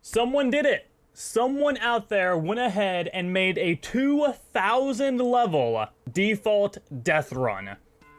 Someone did it. Someone out there went ahead and made a 2,000 level default death run.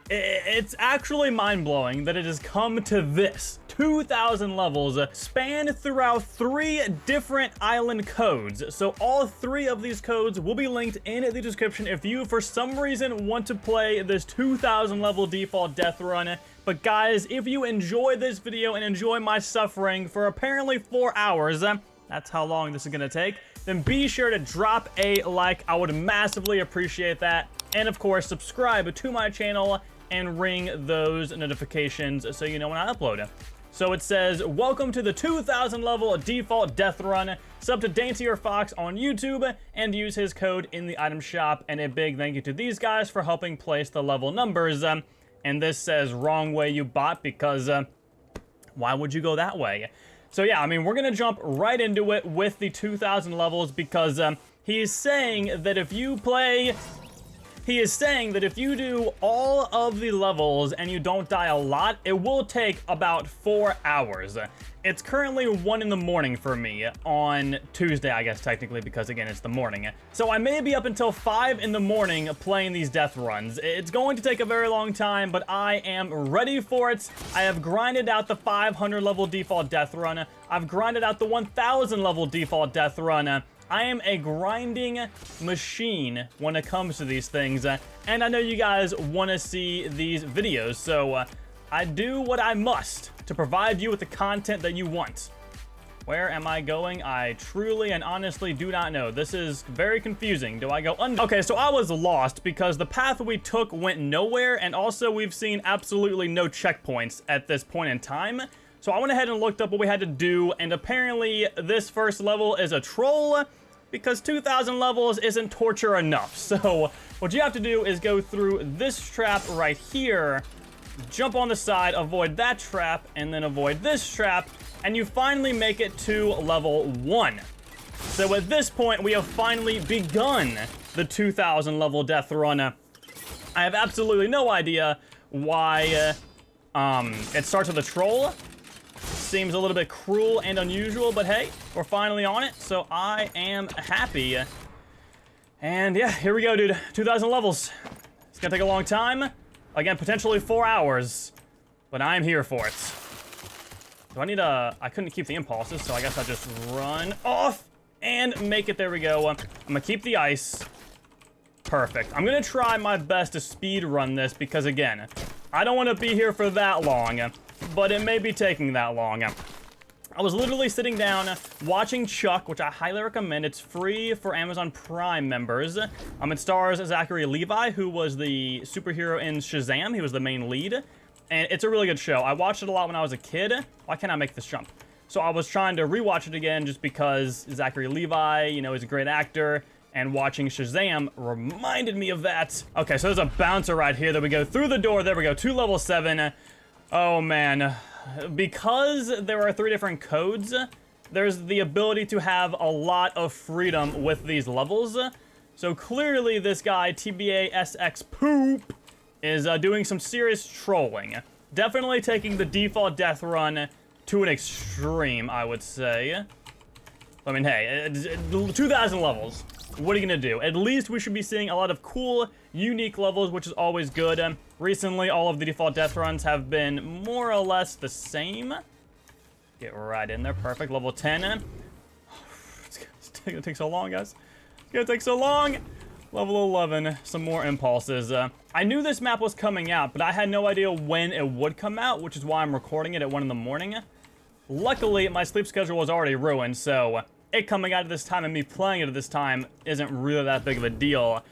It's actually mind-blowing that it has come to this. 2,000 levels spanned throughout 3 different island codes. So all 3 of these codes will be linked in the description if you, for some reason, want to play this 2,000 level default death run. But guys, if you enjoy this video and enjoy my suffering for apparently 4 hours, that's how long this is gonna take, then be sure to drop a like. I would massively appreciate that. And of course, subscribe to my channel and ring those notifications so you know when I upload. So it says, welcome to the 2,000 level default death run. Sub to Daintier Fox on YouTube and use his code in the item shop. And a big thank you to these guys for helping place the level numbers. And this says wrong way you bot, because why would you go that way? So yeah, I mean, we're gonna jump right into it with the 2,000 levels, because he's saying that if you play... He is saying that if you do all of the levels and you don't die a lot, it will take about 4 hours. It's currently 1 in the morning for me on Tuesday, I guess, technically, because again, it's the morning. So I may be up until 5 in the morning playing these death runs. It's going to take a very long time, but I am ready for it. I have grinded out the 500 level default death run. I've grinded out the 1,000 level default death run. I am a grinding machine when it comes to these things, and I know you guys want to see these videos, so I do what I must to provide you with the content that you want. Where am I going? I truly and honestly do not know. This is very confusing. Do I go under? Okay, so I was lost because the path we took went nowhere, and also we've seen absolutely no checkpoints at this point in time. So I went ahead and looked up what we had to do, and apparently this first level is a troll, because 2,000 levels isn't torture enough. So what you have to do is go through this trap right here, jump on the side, avoid that trap, and then avoid this trap, and you finally make it to level 1. So at this point, we have finally begun the 2,000 level death run. I have absolutely no idea why it starts with a troll. Seems a little bit cruel and unusual, but hey, we're finally on it, so I am happy. And yeah, here we go, dude. 2,000 levels. It's gonna take a long time. Again, potentially 4 hours, but I'm here for it. Do I need I couldn't keep the impulses, so I guess I'll just run off and make it. There we go. I'm gonna keep the ice. Perfect. I'm gonna try my best to speed run this, because again, I don't want to be here for that long, but it may be taking that long. I was literally sitting down watching Chuck, which I highly recommend. It's free for Amazon Prime members. It stars Zachary Levi, who was the superhero in Shazam. He was the main lead, and it's a really good show. I watched it a lot when I was a kid. Why can't I make this jump? So I was trying to rewatch it again just because Zachary Levi, you know, is a great actor, and watching Shazam reminded me of that. Okay, so there's a bouncer right here that we go through the door. There we go, to level 7. Oh man, because there are 3 different codes, there's the ability to have a lot of freedom with these levels. So clearly this guy, TBA SX Poop, is doing some serious trolling. Definitely taking the default death run to an extreme, I would say. I mean, hey, 2,000 levels. What are you gonna do? At least we should be seeing a lot of cool, unique levels, which is always good. Recently, all of the default death runs have been more or less the same. Get right in there. Perfect. Level 10. It's gonna take so long, guys. It's gonna take so long. Level 11. Some more impulses. I knew this map was coming out, but I had no idea when it would come out, which is why I'm recording it at 1 in the morning. Luckily, my sleep schedule was already ruined, so it coming out at this time and me playing it at this time isn't really that big of a deal.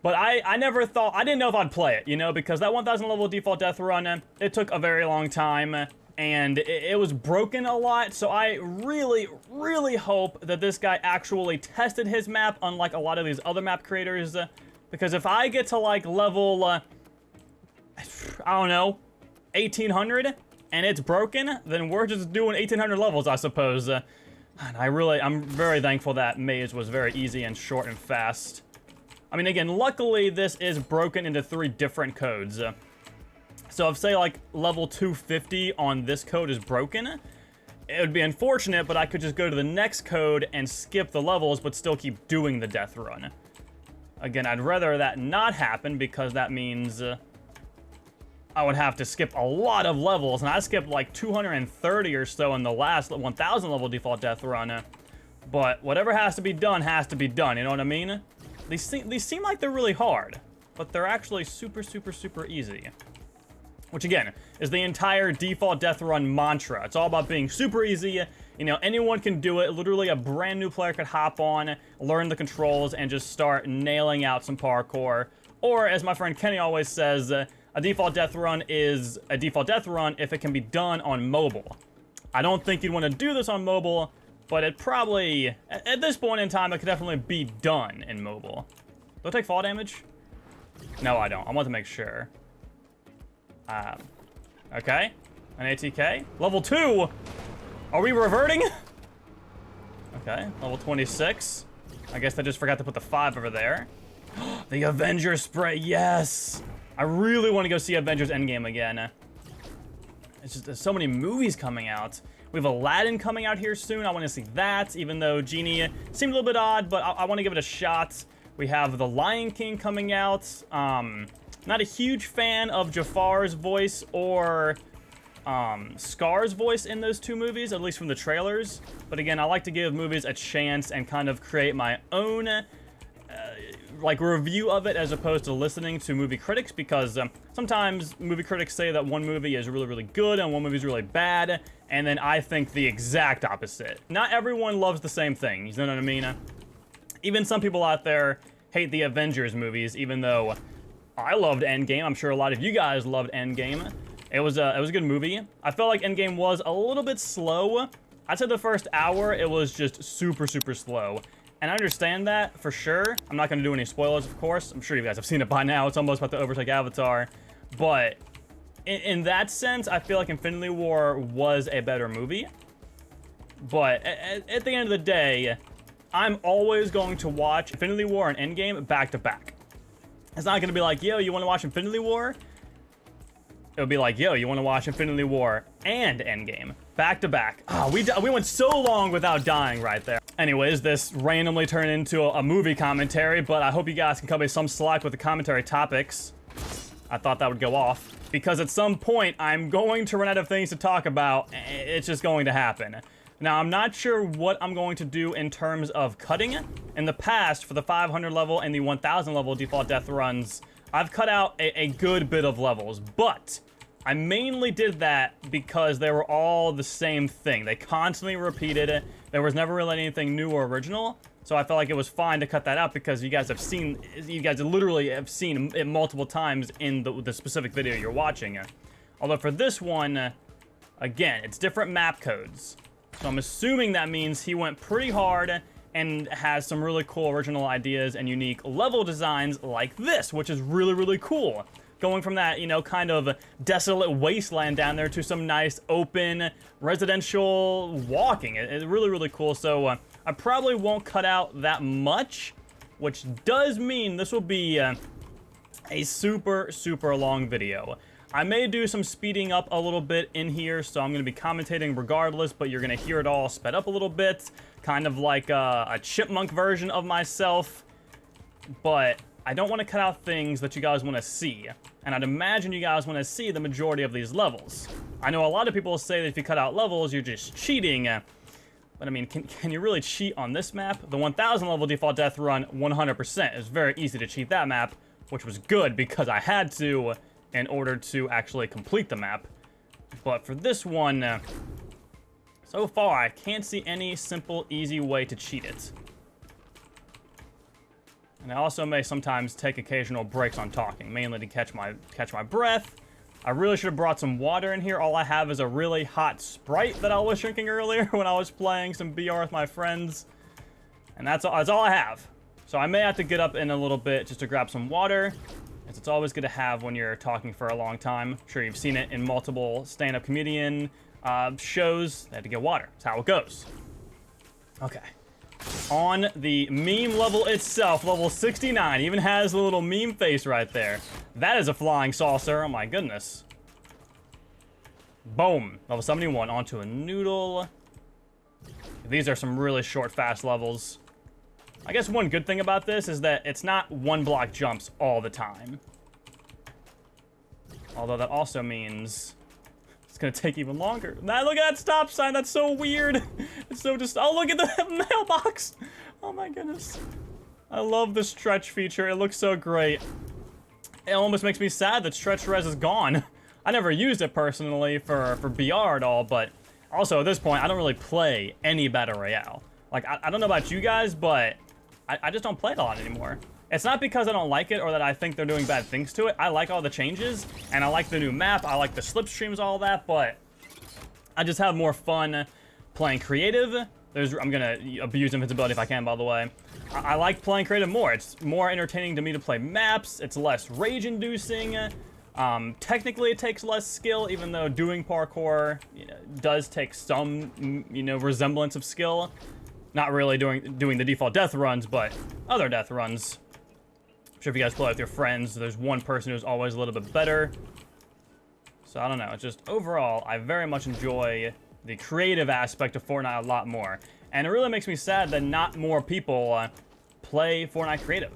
But I never thought, I didn't know if I'd play it, you know, because that 1,000 level default death run, it took a very long time, and it was broken a lot, so I really, really hope that this guy actually tested his map, unlike a lot of these other map creators, because if I get to, like, level, I don't know, 1,800, and it's broken, then we're just doing 1,800 levels, I suppose. And I'm very thankful that maze was very easy and short and fast. I mean, again, luckily this is broken into 3 different codes. So if, say, like, level 250 on this code is broken, It would be unfortunate, but I could just go to the next code and skip the levels, but still keep doing the death run. Again, I'd rather that not happen, because that means I would have to skip a lot of levels, and I skipped like 230 or so in the last 1000 level default death run. But whatever has to be done, you know what I mean? These seem like they're really hard, but they're actually super, super, super easy. Which, again, is the entire default death run mantra. It's all about being super easy. You know, anyone can do it. Literally, a brand new player could hop on, learn the controls, and just start nailing out some parkour. Or, as my friend Kenny always says, a default death run is a default death run if it can be done on mobile. I don't think you'd want to do this on mobile, but it probably, at this point in time, it could definitely be done in mobile. Do I take fall damage? No, I don't. I want to make sure. Okay. An ATK. Level 2! Are we reverting? Okay, level 26. I guess I just forgot to put the 5 over there. The Avengers spray, yes! I really want to go see Avengers Endgame again. It's just, there's so many movies coming out. We have Aladdin coming out here soon. I want to see that, even though Genie seemed a little bit odd, but I want to give it a shot. We have The Lion King coming out. Not a huge fan of Jafar's voice or Scar's voice in those two movies, at least from the trailers. But again, I like to give movies a chance and kind of create my own like review of it, as opposed to listening to movie critics, because sometimes movie critics say that one movie is really, really good and one movie is really bad, and then I think the exact opposite. Not everyone loves the same thing, you know what I mean? Even some people out there hate the Avengers movies, even though I loved Endgame. I'm sure a lot of you guys loved Endgame. It was a good movie. I felt like Endgame was a little bit slow. I'd say the first hour, it was just super, super slow. And I understand that, for sure. I'm not going to do any spoilers, of course. I'm sure you guys have seen it by now. It's almost about to overtake Avatar. But in that sense, I feel like Infinity War was a better movie. But at the end of the day, I'm always going to watch Infinity War and Endgame back to back. It's not going to be like, yo, you want to watch Infinity War? It'll be like, yo, you want to watch Infinity War and Endgame back to back. Oh, we went so long without dying right there. Anyways, this randomly turned into a movie commentary, but I hope you guys can cut me some slack with the commentary topics. I thought that would go off, because at some point, I'm going to run out of things to talk about. It's just going to happen. Now, I'm not sure what I'm going to do in terms of cutting. In the past, for the 500 level and the 1000 level default death runs, I've cut out a good bit of levels, but I mainly did that because they were all the same thing. They constantly repeated it. There was never really anything new or original, so I felt like it was fine to cut that out, because you guys literally have seen it multiple times in the specific video you're watching. Although for this one, again, it's different map codes. So I'm assuming that means he went pretty hard and has some really cool original ideas and unique level designs like this, which is really, really cool. Going from that, you know, kind of desolate wasteland down there to some nice open residential walking. It's really, really cool. So I probably won't cut out that much, which does mean this will be a super, super long video. I may do some speeding up a little bit in here, so I'm going to be commentating regardless, but you're going to hear it all sped up a little bit, kind of like a chipmunk version of myself, but I don't want to cut out things that you guys want to see, and I'd imagine you guys want to see the majority of these levels. I know a lot of people say that if you cut out levels, you're just cheating, but I mean, can you really cheat on this map? The 1000 level default death run, 100%. It's very easy to cheat that map, which was good because I had to in order to actually complete the map. But for this one, so far, I can't see any simple, easy way to cheat it. And I also may sometimes take occasional breaks on talking, mainly to catch my breath. I really should have brought some water in here. All I have is a really hot Sprite that I was drinking earlier when I was playing some BR with my friends. And that's all I have. So I may have to get up in a little bit just to grab some water. It's always good to have when you're talking for a long time. I'm sure you've seen it in multiple stand-up comedian shows. They had to get water. That's how it goes. Okay. On the meme level itself, level 69, even has the little meme face right there. That is a flying saucer. Oh my goodness. Boom. Level 71, onto a noodle. These are some really short, fast levels. I guess one good thing about this is that it's not one block jumps all the time. Although that also means it's gonna take even longer. Now look at that stop sign, that's so weird. It's so just, oh look at the mailbox. Oh my goodness. I love the stretch feature, it looks so great. It almost makes me sad that stretch res is gone. I never used it personally for BR at all, but also at this point, I don't really play any Battle Royale. Like, I don't know about you guys, but I just don't play it a lot anymore. It's not because I don't like it or that I think they're doing bad things to it. I like all the changes, and I like the new map, I like the slipstreams, all that, but I just have more fun playing creative. I'm gonna abuse invincibility if I can, by the way. I like playing creative more. It's more entertaining to me to play maps. It's less rage-inducing. Technically, it takes less skill, even though doing parkour, does take some, resemblance of skill. Not really doing the default death runs, but other death runs. I'm sure if you guys play with your friends, there's one person who's always a little bit better. So I don't know. It's just overall, I very much enjoy the creative aspect of Fortnite a lot more. And it really makes me sad that not more people play Fortnite Creative.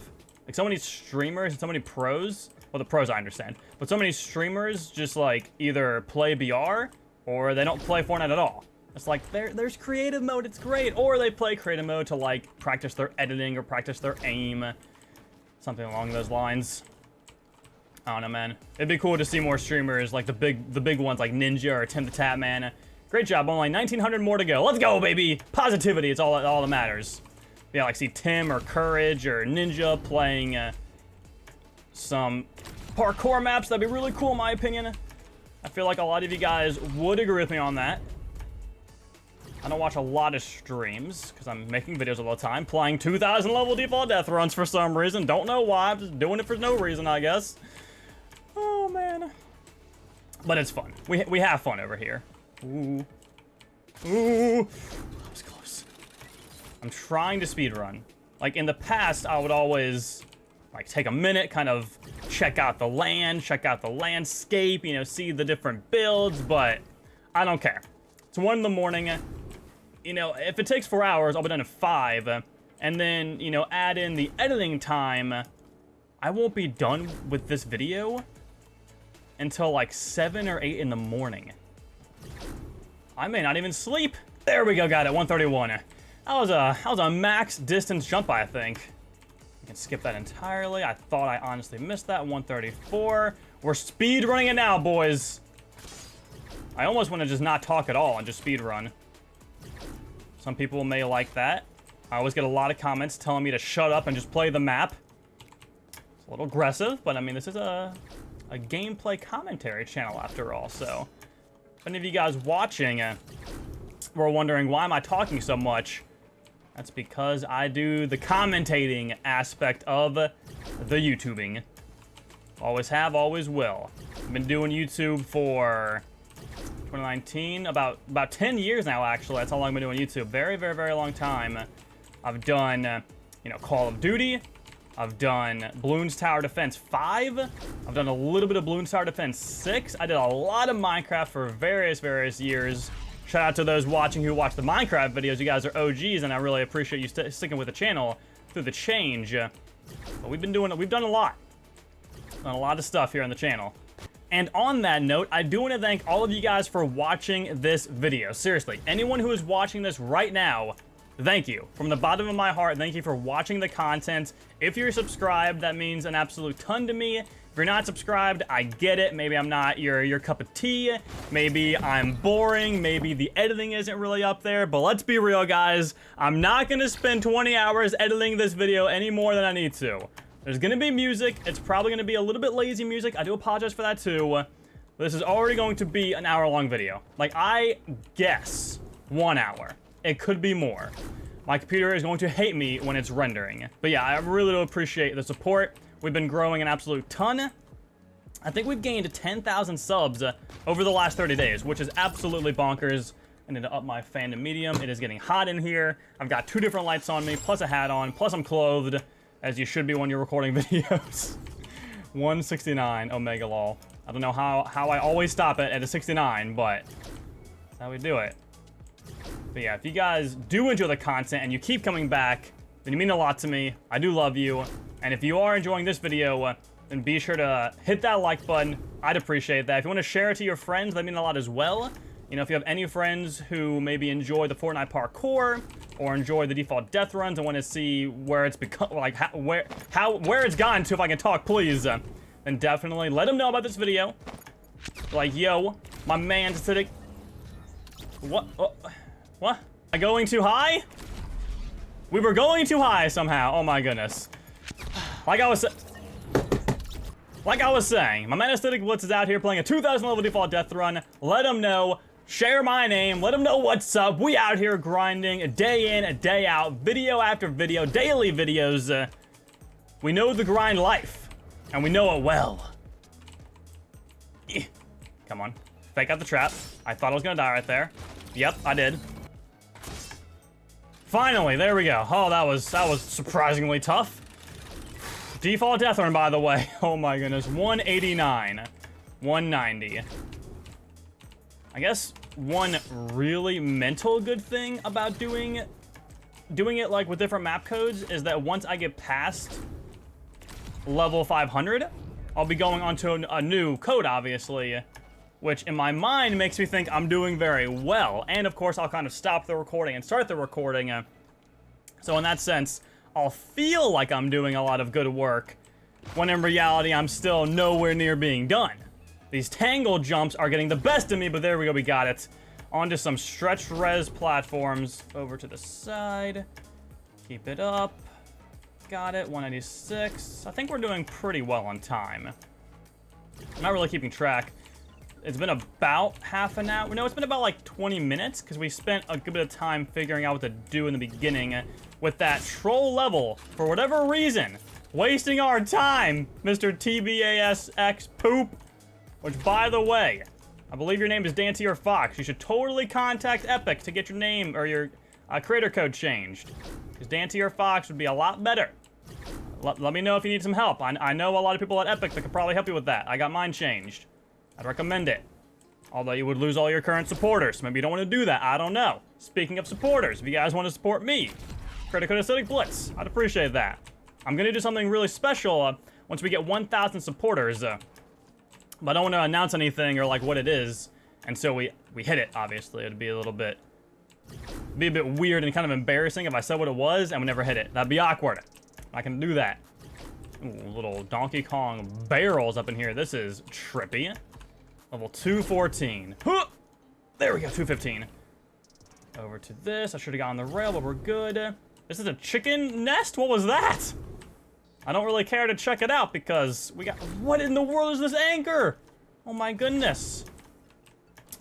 Like, so many streamers and so many pros, well, the pros I understand, but so many streamers just, like, either play BR or they don't play Fortnite at all. It's like, there's creative mode, it's great. Or they play creative mode to, like, practice their editing or practice their aim. Something along those lines. I don't know, man. It'd be cool to see more streamers, like the big ones like Ninja or Tim the Tap Man. Great job, only 1,900 more to go. Let's go, baby! Positivity, it's all that matters. Yeah, like see Tim or Courage or Ninja playing some parkour maps. That'd be really cool in my opinion. I feel like a lot of you guys would agree with me on that. I don't watch a lot of streams because I'm making videos all the time, playing 2,000 level default death runs for some reason. Don't know why, I'm just doing it for no reason, I guess. Oh, man. But it's fun. We have fun over here. Ooh. Ooh. That was close. I'm trying to speedrun. Like, in the past, I would always, like, take a minute, kind of check out the land, check out the landscape, see the different builds, but I don't care. It's 1 in the morning. If it takes 4 hours, I'll be done at 5. And then, add in the editing time. I won't be done with this video until, like, 7 or 8 in the morning. I may not even sleep. There we go, got it, 131. That was a max distance jump, I think. You can skip that entirely. I thought I honestly missed that, 134. We're speed running it now, boys. I almost want to just not talk at all and just speed run. Some people may like that. I always get a lot of comments telling me to shut up and just play the map. It's a little aggressive, but I mean, this is a gameplay commentary channel after all, so if any of you guys watching were wondering why am I talking so much, that's because I do the commentating aspect of the YouTubing. Always have, always will. I've been doing YouTube for 2019, about 10 years now, actually. That's how long I've been doing YouTube. Very, very, very long time. I've done, Call of Duty. I've done Bloons Tower Defense 5. I've done a little bit of Bloons Tower Defense 6. I did a lot of Minecraft for various years. Shout out to those watching who watch the Minecraft videos. You guys are OGs, and I really appreciate you sticking with the channel through the change. But we've done a lot. Done a lot of stuff here on the channel. And on that note, I do want to thank all of you guys for watching this video. Seriously, anyone who is watching this right now, thank you. From the bottom of my heart, thank you for watching the content. If you're subscribed, that means an absolute ton to me. If you're not subscribed, I get it. Maybe I'm not your cup of tea. Maybe I'm boring. Maybe the editing isn't really up there. But let's be real, guys. I'm not going to spend 20 hours editing this video any more than I need to. There's going to be music. It's probably going to be a little bit lazy music. I do apologize for that, too. This is already going to be an hour-long video. Like, I guess 1 hour. It could be more. My computer is going to hate me when it's rendering. But yeah, I really do appreciate the support. We've been growing an absolute ton. I think we've gained 10,000 subs over the last 30 days, which is absolutely bonkers. I need to up my fan to medium. It is getting hot in here. I've got 2 different lights on me, plus a hat on, plus I'm clothed, as you should be when you're recording videos. 169 Omega lol. I don't know how I always stop it at a 69, but that's how we do it. But yeah, if you guys do enjoy the content and you keep coming back, then you mean a lot to me. I do love you. And if you are enjoying this video, then be sure to hit that like button. I'd appreciate that. If you want to share it to your friends, that means a lot as well. You know, if you have any friends who maybe enjoy the Fortnite parkour or enjoy the default death runs and want to see where it's become, like where it's gotten to, if I can talk, please, then definitely let them know about this video. Like, yo, my man acidic. What? What? Am I going too high? We were going too high somehow. Oh my goodness. Like I was saying, my man ACIDICBLITZZ is out here playing a 2000 level default death run. Let him know. Share my name. Let him know what's up. We out here grinding a day in, a day out, video after video, daily videos. We know the grind life, and we know it well. Come on. Fake out the trap. I thought I was gonna die right there. Yep, I did. Finally, there we go. Oh, that was surprisingly tough. Default death run, by the way. Oh my goodness. 189. 190. I guess one really mental good thing about doing it like with different map codes is that once I get past level 500, I'll be going onto a new code, obviously, which in my mind makes me think I'm doing very well. And of course, I'll kind of stop the recording and start the recording. So in that sense, I'll feel like I'm doing a lot of good work, when in reality, I'm still nowhere near being done. These tangle jumps are getting the best of me, but there we go, we got it. Onto some stretch res platforms. Over to the side. Keep it up. Got it, 196. I think we're doing pretty well on time. I'm not really keeping track. It's been about half an hour. No, it's been about like 20 minutes, because we spent a good bit of time figuring out what to do in the beginning with that troll level, for whatever reason. Wasting our time, Mr. TBASX Poop. Which, by the way, I believe your name is Dantier Fox. You should totally contact Epic to get your name or your creator code changed. Because Dantier Fox would be a lot better. Let me know if you need some help. I know a lot of people at Epic that could probably help you with that. I got mine changed. I'd recommend it. Although you would lose all your current supporters. Maybe you don't want to do that. I don't know. Speaking of supporters, if you guys want to support me, creator code ACIDICBLITZZ. I'd appreciate that. I'm going to do something really special once we get 1,000 supporters. But I don't want to announce anything or like what it is until we hit it, obviously. It'd be a bit weird and kind of embarrassing if I said what it was and we never hit it. That'd be awkward. I can do that. Ooh, little Donkey Kong barrels up in here. This is trippy. Level 214. Huh! There we go, 215. Over to this. I should have gotten the rail, but we're good. This is a chicken nest? What was that? I don't really care to check it out because we got... What in the world is this anchor? Oh my goodness.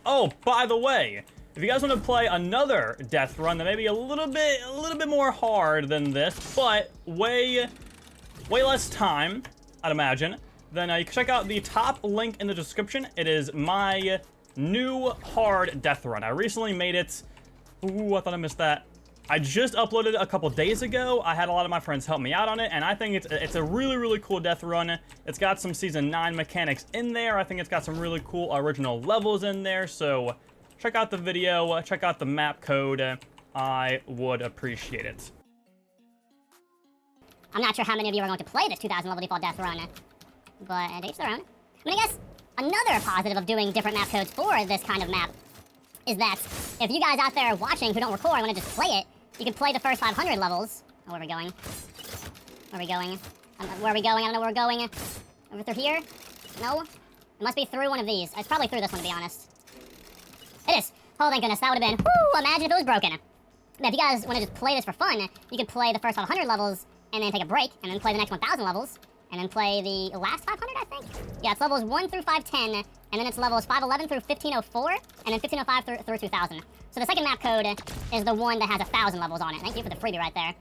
Oh, by the way, if you guys want to play another death run that may be a little bit more hard than this, but way less time, I'd imagine, then you can check out the top link in the description. It is my new hard death run. I recently made it. Ooh, I thought I missed that. I just uploaded it a couple days ago. I had a lot of my friends help me out on it, and I think it's a really cool death run. It's got some Season 9 mechanics in there. I think it's got some really cool original levels in there, so check out the video, check out the map code. I would appreciate it. I'm not sure how many of you are going to play this 2000 level default death run, but to each their own. I mean, I guess another positive of doing different map codes for this kind of map is that if you guys out there watching who don't record and want to just play it, you can play the first 500 levels. Oh, where are we going? Where are we going? Where are we going? I don't know where we're going. Over through here? No? It must be through one of these. It's probably through this one, to be honest. It is. Oh, thank goodness. That would have been... Woo! Imagine if it was broken. But if you guys want to just play this for fun, you can play the first 500 levels and then take a break, and then play the next 1,000 levels, and then play the last 500, I think? Yeah, it's levels 1 through 510, and then it's levels 511 through 1504, and then 1505 through 2000. So the second map code is the one that has 1,000 levels on it. Thank you for the freebie right there.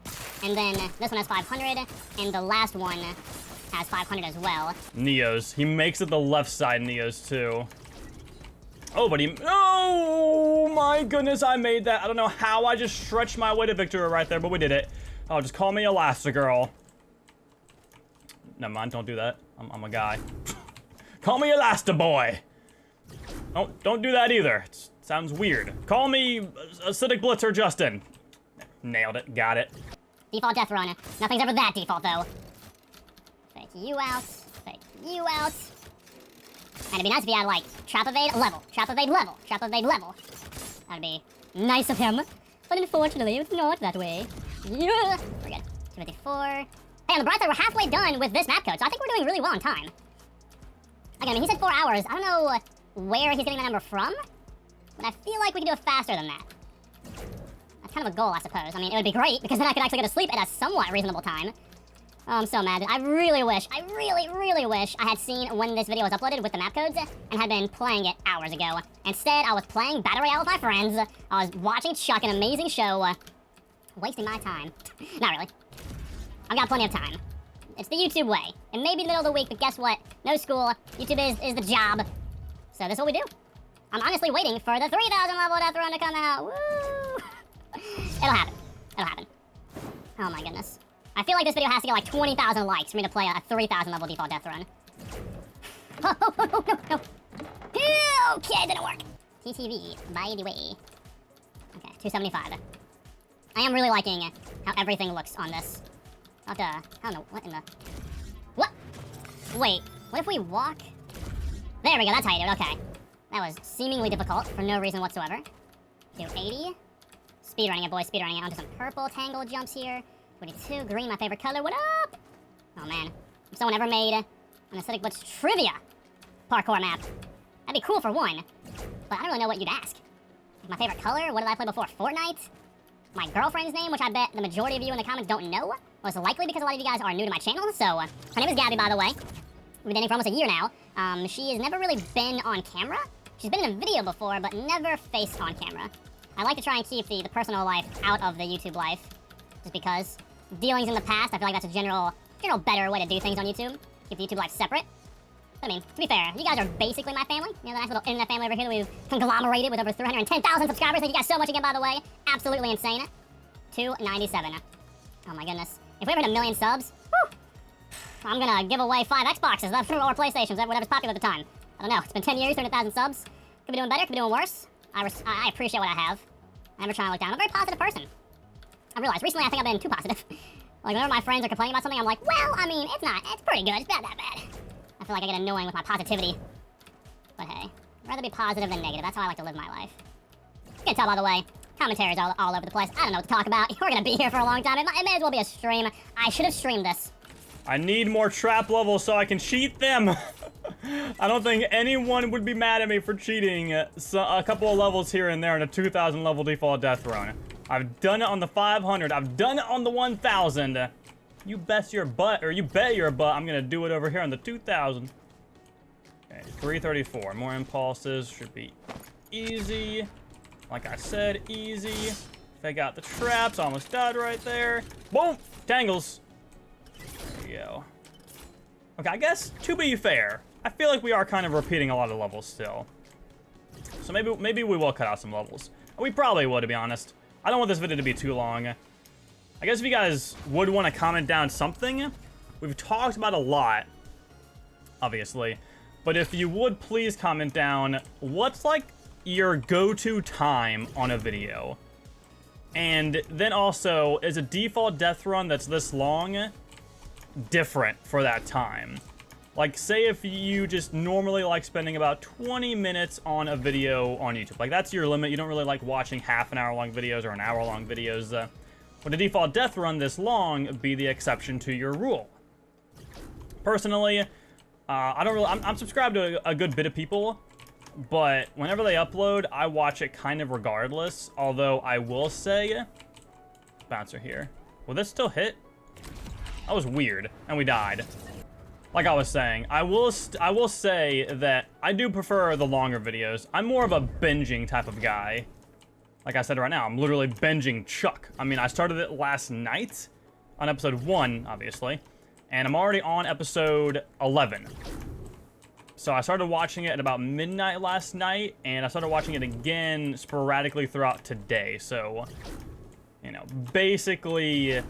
And then this one has 500, and the last one has 500 as well. Neos. He makes it the left side Neos, too. Oh, but he... Oh, my goodness, I made that. I don't know how I just stretched my way to victory right there, but we did it. Oh, just call me Elastigirl. Never mind, don't do that. I'm a guy. Call me Elastiboy. Don't do that either. It's Sounds weird. Call me ACIDICBLITZZ Justin. Nailed it. Got it. Default Deathrun. Nothing's ever that default, though. Fake you out. Fake you out. And it'd be nice if he had, like, trap evade level, trap evade level, trap evade level. That'd be nice of him. But unfortunately, it's not that way. Yeah. We're good. 254. Hey, on the bright side, we're halfway done with this map code, so I think we're doing really well on time. Again, I mean, he said 4 hours. I don't know where he's getting that number from, but I feel like we can do it faster than that. That's kind of a goal, I suppose. I mean, it would be great, because then I could actually go to sleep at a somewhat reasonable time. Oh, I'm so mad. I really wish, I really wish I had seen when this video was uploaded with the map codes and had been playing it hours ago. Instead, I was playing Battle Royale with my friends. I was watching Chuck, an amazing show, wasting my time. Not really. I've got plenty of time. It's the YouTube way. It may be the middle of the week, but guess what? No school. YouTube is the job. So this is what we do. I'm honestly waiting for the 3,000 level Deathrun to come out. Woo! It'll happen. It'll happen. Oh my goodness. I feel like this video has to get like 20,000 likes for me to play a 3,000 level default Deathrun. No. Okay, it didn't work. TTV, by the way. Okay, 275. I am really liking how everything looks on this. I don't know, what in the... What? Wait, what if we walk? There we go, that's how you do it, okay. That was seemingly difficult for no reason whatsoever. 280. Speedrunning it, boys, speedrunning it. Onto some purple tangle jumps here. 22, green, my favorite color, what up? Oh man, if someone ever made an ACIDICBLITZZ trivia parkour map, that'd be cool for one, but I don't really know what you'd ask. My favorite color, what did I play before, Fortnite? My girlfriend's name, which I bet the majority of you in the comments don't know, most likely because a lot of you guys are new to my channel, so her name is Gabby, by the way. We've been dating for almost a year now. She has never really been on camera. She's been in a video before, but never faced on camera. I like to try and keep the personal life out of the YouTube life, just because dealings in the past, I feel like that's a general better way to do things on YouTube. Keep the YouTube life separate. But I mean, to be fair, you guys are basically my family. You know, the nice little internet family over here that we've conglomerated with over 310,000 subscribers. Thank you guys so much again, by the way. Absolutely insane. 297. Oh my goodness. If we ever hit 1 million subs, whew, I'm gonna give away 5 Xboxes or PlayStations, whatever's popular at the time. I don't know. It's been 10 years, 300,000 subs. Could be doing better, could be doing worse. I appreciate what I have. I never try to look down. I'm a very positive person. I realized recently I think I've been too positive. Like, whenever my friends are complaining about something, I'm like, well, I mean, it's pretty good. It's not that bad. I feel like I get annoying with my positivity. But hey, I'd rather be positive than negative. That's how I like to live my life. You can tell, by the way, commentaries all over the place. I don't know what to talk about. We're gonna be here for a long time. It may as well be a stream. I should have streamed this. I need more trap levels so I can cheat them. I don't think anyone would be mad at me for cheating a couple of levels here and there in a 2,000 level default Deathrun. I've done it on the 500. I've done it on the 1,000. You bet your butt, or you bet your butt, I'm gonna do it over here on the 2,000. Okay, 334. More impulses should be easy. Like I said, easy. Fake out the traps. Almost died right there. Boom! Tangles. There you go. Okay, I guess, to be fair, I feel like we are kind of repeating a lot of levels still. So maybe we will cut out some levels. We probably will, to be honest. I don't want this video to be too long. I guess if you guys would want to comment down something, we've talked about a lot, obviously. But if you would please comment down what's like your go-to time on a video. And then also, is a default Deathrun that's this long different for that time? Like, say if you just normally like spending about 20 minutes on a video on YouTube. Like, that's your limit. You don't really like watching half-an-hour-long videos or an hour-long videos. Would a default Deathrun this long be the exception to your rule? Personally, I'm subscribed to a good bit of people, but whenever they upload, I watch it kind of regardless. Although I will say, bouncer here. Will this still hit? That was weird, and we died. Like I was saying, I will say that I do prefer the longer videos. I'm more of a binging type of guy. Like I said right now, I'm literally binging Chuck. I mean, I started it last night on episode 1, obviously, and I'm already on episode 11. So I started watching it at about midnight last night, and I started watching it again sporadically throughout today. So, you know, basically, I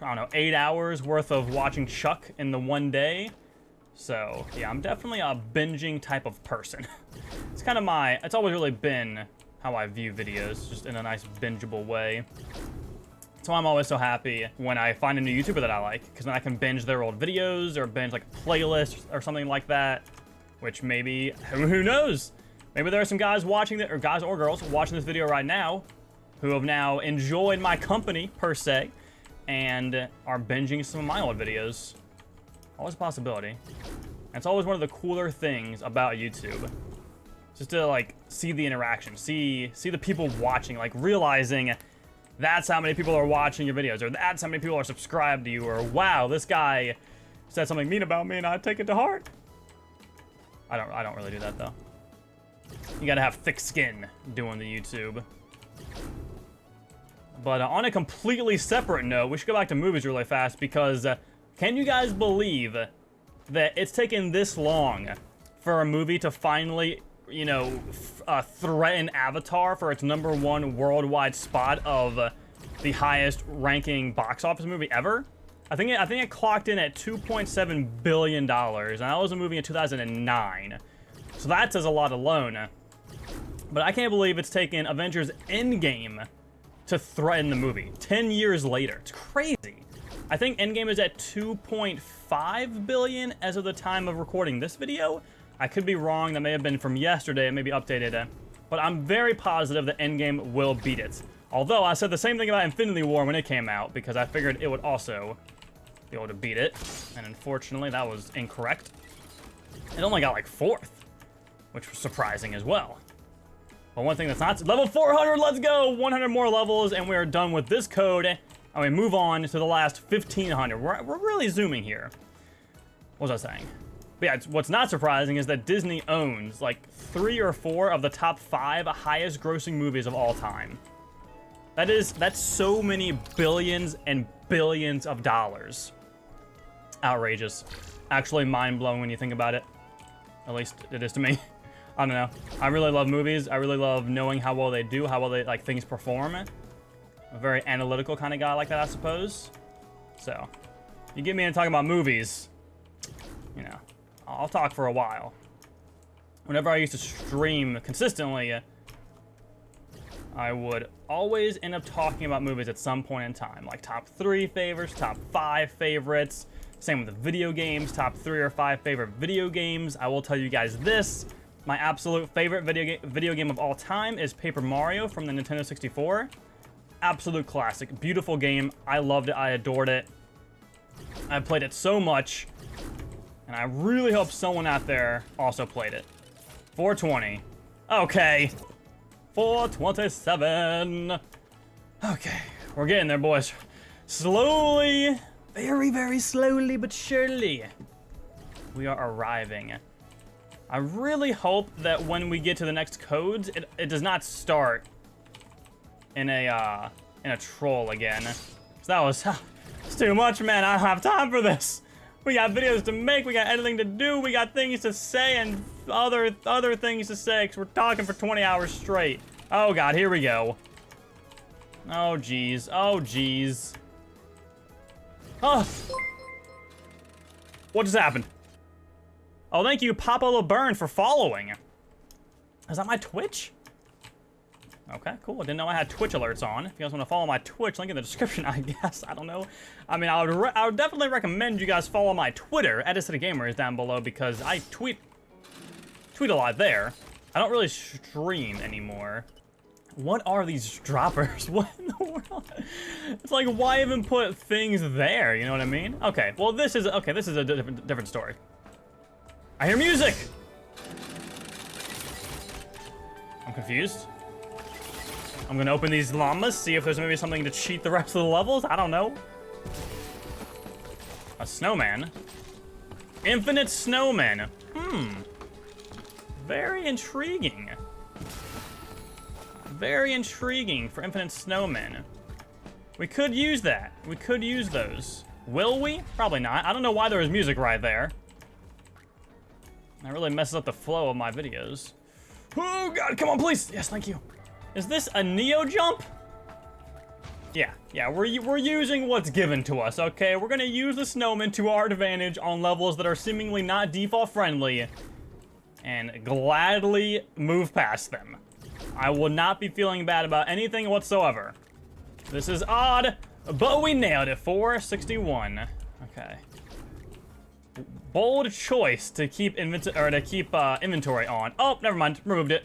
don't know, 8 hours worth of watching Chuck in the one day. So, yeah, I'm definitely a binging type of person. It's kind of it's always really been how I view videos, just in a nice bingeable way. That's why I'm always so happy when I find a new YouTuber that I like, because then I can binge their old videos or binge like playlists or something like that, which maybe, who knows? Maybe there are some guys watching or guys or girls watching this video right now who have now enjoyed my company, per se, and are binging some of my old videos. Always a possibility. And it's always one of the cooler things about YouTube. Just to, like, see the interaction, see the people watching, like, realizing that's how many people are watching your videos, or that's how many people are subscribed to you, or wow, this guy said something mean about me and I take it to heart. I don't really do that, though. You gotta have thick skin doing the YouTube. But on a completely separate note, we should go back to movies really fast, because can you guys believe that it's taken this long for a movie to finally, you know, threaten Avatar for its #1 worldwide spot of the highest ranking box office movie ever? I think it clocked in at $2.7 billion, and that was a movie in 2009. So that says a lot alone. But I can't believe it's taken Avengers Endgame to threaten the movie 10 years later. It's crazy. I think Endgame is at 2.5 billion as of the time of recording this video. I could be wrong. That may have been from yesterday. It may be updated. But I'm very positive that Endgame will beat it. Although I said the same thing about Infinity War when it came out, because I figured it would also be able to beat it. And unfortunately, that was incorrect. It only got like 4th, which was surprising as well. But one thing that's not... Level 400, let's go! 100 more levels, and we are done with this code. And we move on to the last 1,500. We're really zooming here. What was I saying? But yeah, what's not surprising is that Disney owns like 3 or 4 of the top 5 highest grossing movies of all time. That's so many billions and billions of dollars. Outrageous. Actually mind-blowing when you think about it. At least it is to me. I don't know. I really love movies. I really love knowing how well they do, how well like things perform. A very analytical kind of guy like that, I suppose. So, you get me into talking about movies, you know, I'll talk for a while. Whenever I used to stream consistently, I would always end up talking about movies at some point in time. Like top 3 favorites, top 5 favorites. Same with the video games, top 3 or 5 favorite video games. I will tell you guys this. My absolute favorite video game of all time is Paper Mario from the Nintendo 64. Absolute classic. Beautiful game. I loved it. I adored it. I played it so much. And I really hope someone out there also played it. 420. Okay. 427. Okay. We're getting there, boys. Slowly. Very, very slowly but surely. We are arriving. I really hope that when we get to the next codes, it does not start in a troll again. So that was it's too much, man. I don't have time for this. We got videos to make, we got editing to do, we got things to say and other things to say, because we're talking for 20 hours straight. Oh god, here we go. Oh jeez, oh jeez. Oh. What just happened? Oh, thank you, Papa LeBurn, for following. Is that my Twitch? Okay, cool. I didn't know I had Twitch alerts on. If you guys want to follow my Twitch, link in the description, I guess. I don't know. I mean, I would definitely recommend you guys follow my Twitter, @ACIDICBLITZZ, is down below, because I tweet a lot there. I don't really stream anymore. What are these droppers? What in the world? It's like, why even put things there? You know what I mean? Okay, well, this is a different story. I hear music! I'm confused. I'm gonna open these llamas, see if there's maybe something to cheat the rest of the levels. I don't know. A snowman. Infinite snowman. Very intriguing. Very intriguing for infinite snowmen. We could use that. We could use those. Will we? Probably not. I don't know why there was music right there. That really messes up the flow of my videos. Oh god, come on, please! Yes, thank you. Is this a Neo jump? Yeah, we're using what's given to us, okay? We're gonna use the snowmen to our advantage on levels that are seemingly not default friendly, and gladly move past them. I will not be feeling bad about anything whatsoever. This is odd, but we nailed it. 461. Okay. Bold choice to keep inventory on. Oh, never mind. Removed it.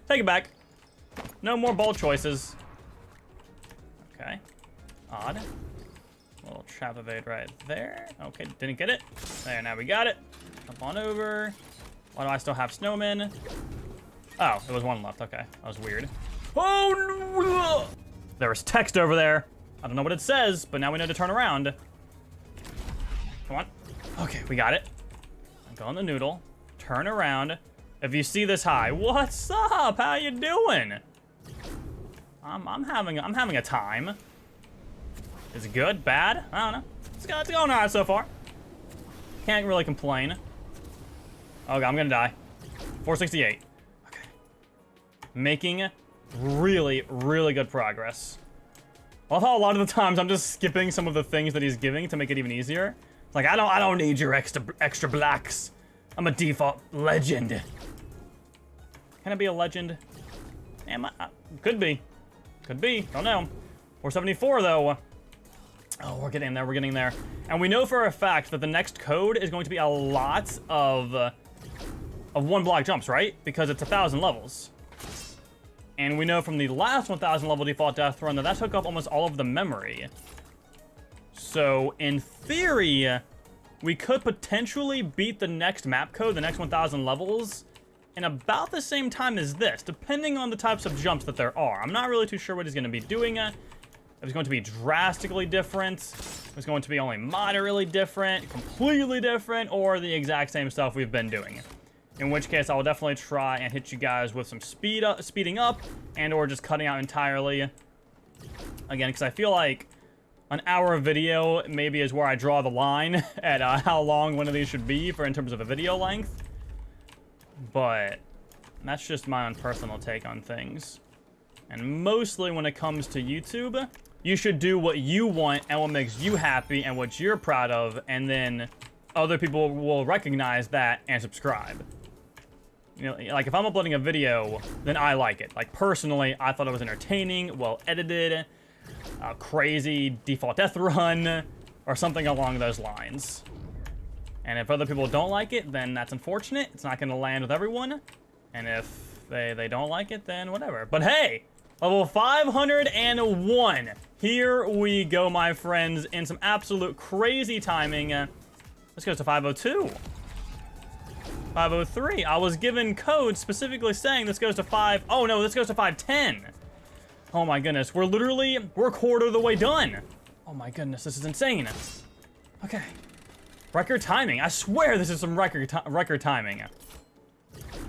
Take it back. No more bold choices. Okay. Odd. Little trap evade right there. Okay, didn't get it. There, now we got it. Jump on over. Why do I still have snowmen? Oh, there was one left. Okay, that was weird. Oh, no! There was text over there. I don't know what it says, but now we know to turn around. Come on. Okay, we got it. Go on the noodle. Turn around. If you see this high, what's up? How you doing? I'm having a time. Is it good? Bad? I don't know. It's going alright so far. Can't really complain. Oh god, I'm gonna die. 468. Okay. Making really, really good progress. I love how a lot of the times I'm just skipping some of the things that he's giving to make it even easier. Like, I don't need your extra blacks. I'm a default legend. Can I be a legend? Am I? Could be. Could be. Don't know. 474 though. Oh, we're getting there. We're getting there. And we know for a fact that the next code is going to be a lot of one block jumps, right? Because it's 1,000 levels. And we know from the last 1,000 level default death run that took up almost all of the memory. So, in theory, we could potentially beat the next map code, the next 1,000 levels, in about the same time as this, depending on the types of jumps that there are. I'm not really too sure what he's going to be doing. If it's going to be drastically different, if it's going to be only moderately different, completely different, or the exact same stuff we've been doing. In which case, I will definitely try and hit you guys with some speeding up, and or just cutting out entirely. Again, because I feel like an hour of video maybe is where I draw the line at how long one of these should be in terms of a video length. But that's just my own personal take on things. And mostly when it comes to YouTube, you should do what you want and what makes you happy and what you're proud of, and then other people will recognize that and subscribe. You know, like if I'm uploading a video, then I like it. Like personally, I thought it was entertaining, well edited, crazy default death run, or something along those lines. And if other people don't like it, then that's unfortunate. It's not going to land with everyone. And if they don't like it, then whatever. But hey, level 501. Here we go, my friends, in some absolute crazy timing. This goes to 502. 503. I was given code specifically saying this goes to 5... Oh, no, this goes to 510. Oh, my goodness. We're a quarter of the way done. Oh, my goodness. This is insane. Okay. Record timing. I swear this is some record timing.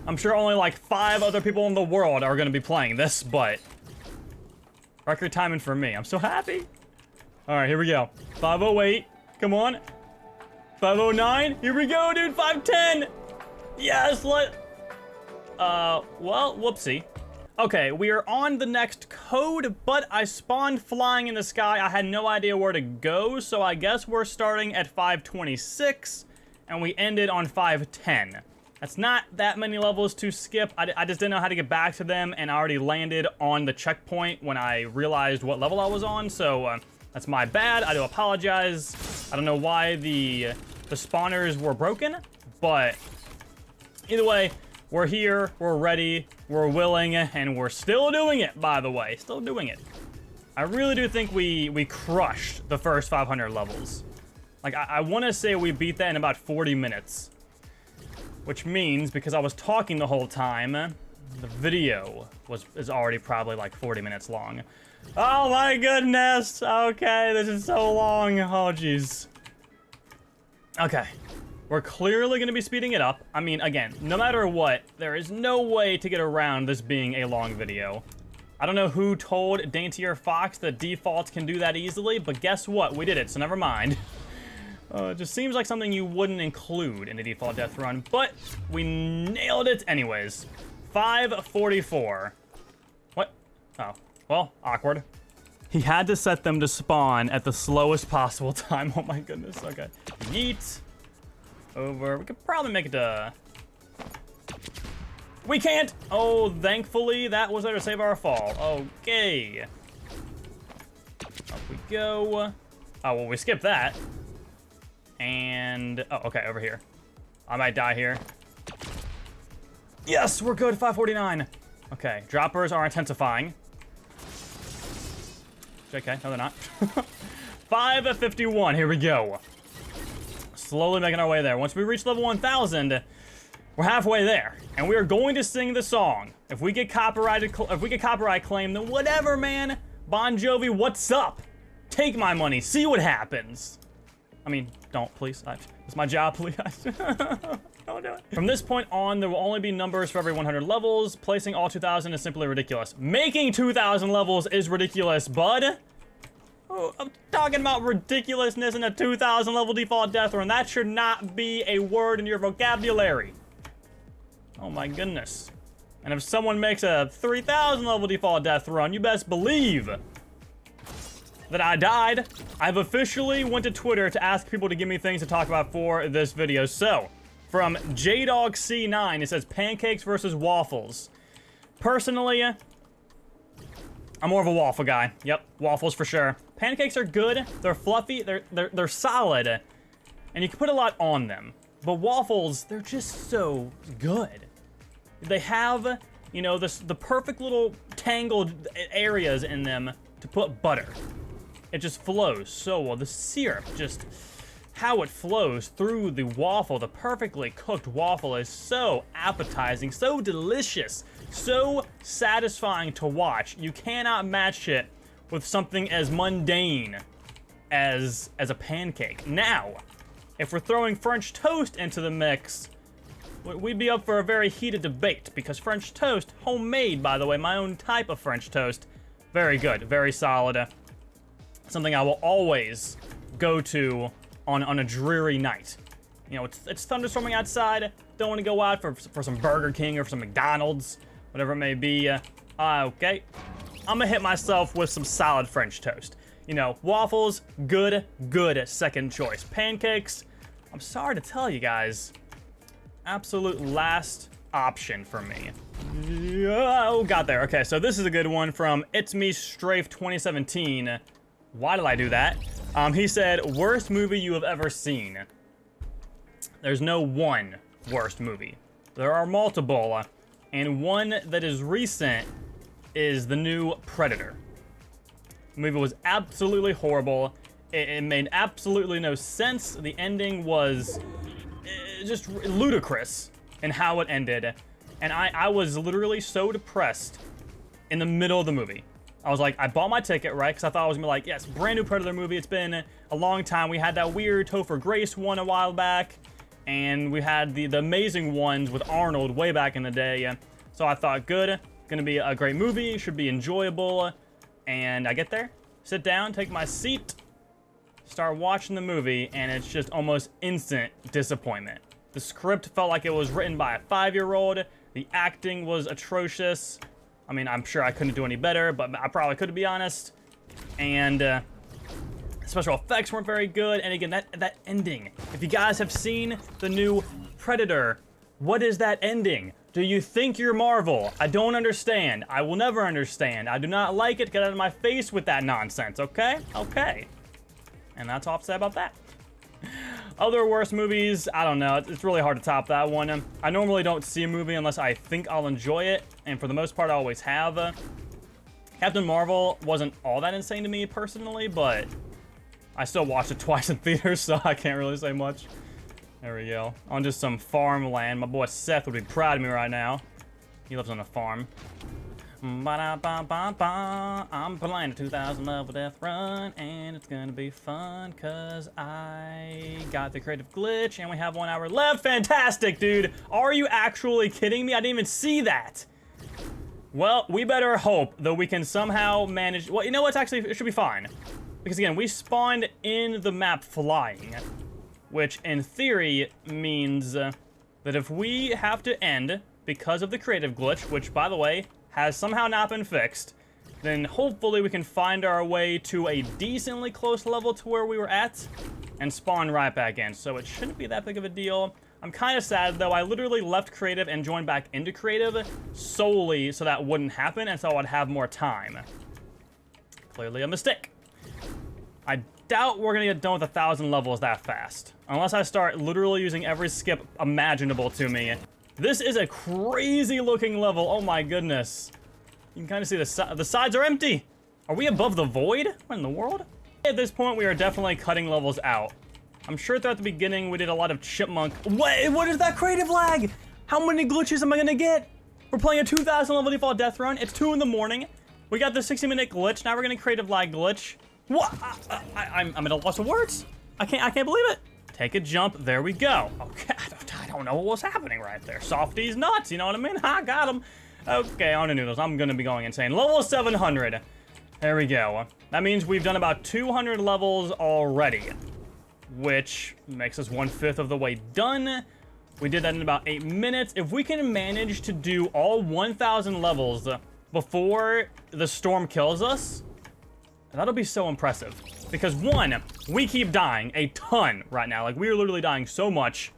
I'm sure only like 5 other people in the world are going to be playing this, but... Record timing for me. I'm so happy. All right, here we go. 508. Come on. 509. Here we go, dude. 510. Yes, well, whoopsie. Okay, we are on the next code, but I spawned flying in the sky. I had no idea where to go, so I guess we're starting at 526, and we ended on 510. That's not that many levels to skip. I just didn't know how to get back to them, and I already landed on the checkpoint when I realized what level I was on, so that's my bad. I do apologize. I don't know why the spawners were broken, but either way, we're here, we're ready, we're willing, and we're still doing it, by the way. Still doing it. I really do think we crushed the first 500 levels. Like, I want to say we beat that in about 40 minutes. Which means, because I was talking the whole time, the video is already probably like 40 minutes long. Oh my goodness! Okay, this is so long. Oh, jeez. Okay. We're clearly going to be speeding it up. I mean, again, no matter what, there is no way to get around this being a long video. I don't know who told Daintier Fox that defaults can do that easily, but guess what? We did it, so never mind. It just seems like something you wouldn't include in the default death run, but we nailed it anyways. 544. What? Oh, well, awkward. He had to set them to spawn at the slowest possible time. Oh my goodness, okay. Yeet. Over, we could probably make it to... We can't! Oh, thankfully, that was there to save our fall. Okay. Up we go. Oh, well, we skipped that. And, oh, okay, over here. I might die here. Yes, we're good, 549. Okay, droppers are intensifying. Okay, no, they're not. 551, here we go. Slowly making our way there. Once we reach level 1000, we're halfway there. And we are going to sing the song. If we get copyright claim, then whatever, man. Bon Jovi, what's up? Take my money, see what happens. I mean, don't, please. It's my job, please. Don't do it. From this point on, there will only be numbers for every 100 levels. Placing all 2,000 is simply ridiculous. Making 2,000 levels is ridiculous, bud. Oh, I'm talking about ridiculousness in a 2,000 level default Deathrun. That should not be a word in your vocabulary. Oh my goodness. And if someone makes a 3,000 level default Deathrun, you best believe that I died. I've officially went to Twitter to ask people to give me things to talk about for this video. So, from JDogC9, it says pancakes versus waffles. Personally, I'm more of a waffle guy. Yep, waffles for sure. Pancakes are good, they're fluffy, they're solid, and you can put a lot on them. But waffles, they're just so good. They have, you know, the perfect little tangled areas in them to put butter. It just flows so well. The syrup, just how it flows through the waffle, the perfectly cooked waffle is so appetizing, so delicious, so satisfying to watch. You cannot match it with something as mundane as a pancake. Now, if we're throwing French toast into the mix, we'd be up for a very heated debate, because French toast, homemade by the way, my own type of French toast, very good, very solid. Something I will always go to on a dreary night. You know, it's thunderstorming outside, don't want to go out for some Burger King or some McDonald's, whatever it may be. Okay, I'm gonna hit myself with some solid French toast. You know, waffles, good second choice. Pancakes, I'm sorry to tell you guys, absolute last option for me. Oh, got there. Okay, so this is a good one from It's Me Strafe 2017. Why did I do that? He said, worst movie you have ever seen. There's no one worst movie. There are multiple, and one that is recent is the new Predator. The movie was absolutely horrible. It made absolutely no sense. The ending was just ludicrous in how it ended. And I was literally so depressed in the middle of the movie. I was like, I bought my ticket, right? Because I thought I was gonna be like, yes, brand new Predator movie. It's been a long time. We had that weird Topher Grace one a while back. And we had the amazing ones with Arnold way back in the day. So I thought, good, gonna be a great movie, should be enjoyable. And I get there, sit down, take my seat, start watching the movie, and it's just almost instant disappointment. The script felt like it was written by a 5-year-old. The acting was atrocious. I mean, I'm sure I couldn't do any better, but I probably could, to be honest. And special effects weren't very good. And again, that ending. If you guys have seen the new Predator, what is that ending? Do you think you're Marvel? I don't understand. I will never understand. I do not like it. Get out of my face with that nonsense, okay? Okay. And that's all to say about that. Other worst movies, I don't know. It's really hard to top that one. I normally don't see a movie unless I think I'll enjoy it, and for the most part, I always have. Captain Marvel wasn't all that insane to me personally, but I still watched it twice in theaters, so I can't really say much. There we go. On just some farmland. My boy Seth would be proud of me right now. He lives on a farm. I'm playing a 2,000 level Deathrun, and it's gonna be fun because I got the creative glitch and we have 1 hour left. Fantastic, dude. Are you actually kidding me? I didn't even see that. Well, we better hope that we can somehow manage. Well, you know what? Actually, it should be fine. Because again, we spawned in the map flying, which in theory means that if we have to end because of the creative glitch, which by the way, has somehow not been fixed, then hopefully we can find our way to a decently close level to where we were at and spawn right back in. So it shouldn't be that big of a deal. I'm kind of sad, though. I literally left creative and joined back into creative solely so that wouldn't happen and so I would have more time. Clearly a mistake. I doubt we're going to get done with 1,000 levels that fast, unless I start literally using every skip imaginable to me. This is a crazy looking level. Oh my goodness. You can kind of see the sides are empty. Are we above the void? What in the world? At this point, we are definitely cutting levels out. I'm sure throughout the beginning, we did a lot of chipmunk. What is that creative lag? How many glitches am I gonna get? We're playing a 2,000 level default death run. It's 2 in the morning. We got the 60-minute glitch. Now we're gonna creative lag glitch. What? I'm at a loss of words. I can't believe it. Take a jump. There we go. Okay, I don't know what was happening right there. Softy's nuts. You know what I mean? I got him. Okay, on to noodles. I'm gonna be going insane. Level 700. There we go. That means we've done about 200 levels already, which makes us 1/5 of the way done. We did that in about 8 minutes. If we can manage to do all 1,000 levels before the storm kills us, that'll be so impressive. Because one, we keep dying a ton right now. Like, we are literally dying so much.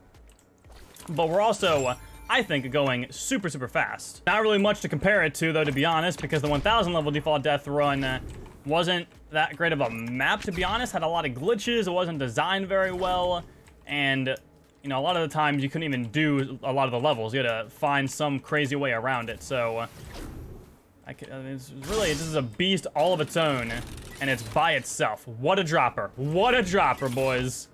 But we're also, I think, going super, super fast. Not really much to compare it to, though, to be honest, because the 1,000 level default death run wasn't that great of a map, to be honest. Had a lot of glitches. It wasn't designed very well. And, you know, a lot of the times you couldn't even do a lot of the levels. You had to find some crazy way around it. So, it's really, this is a beast all of its own. And it's by itself. What a dropper. What a dropper, boys.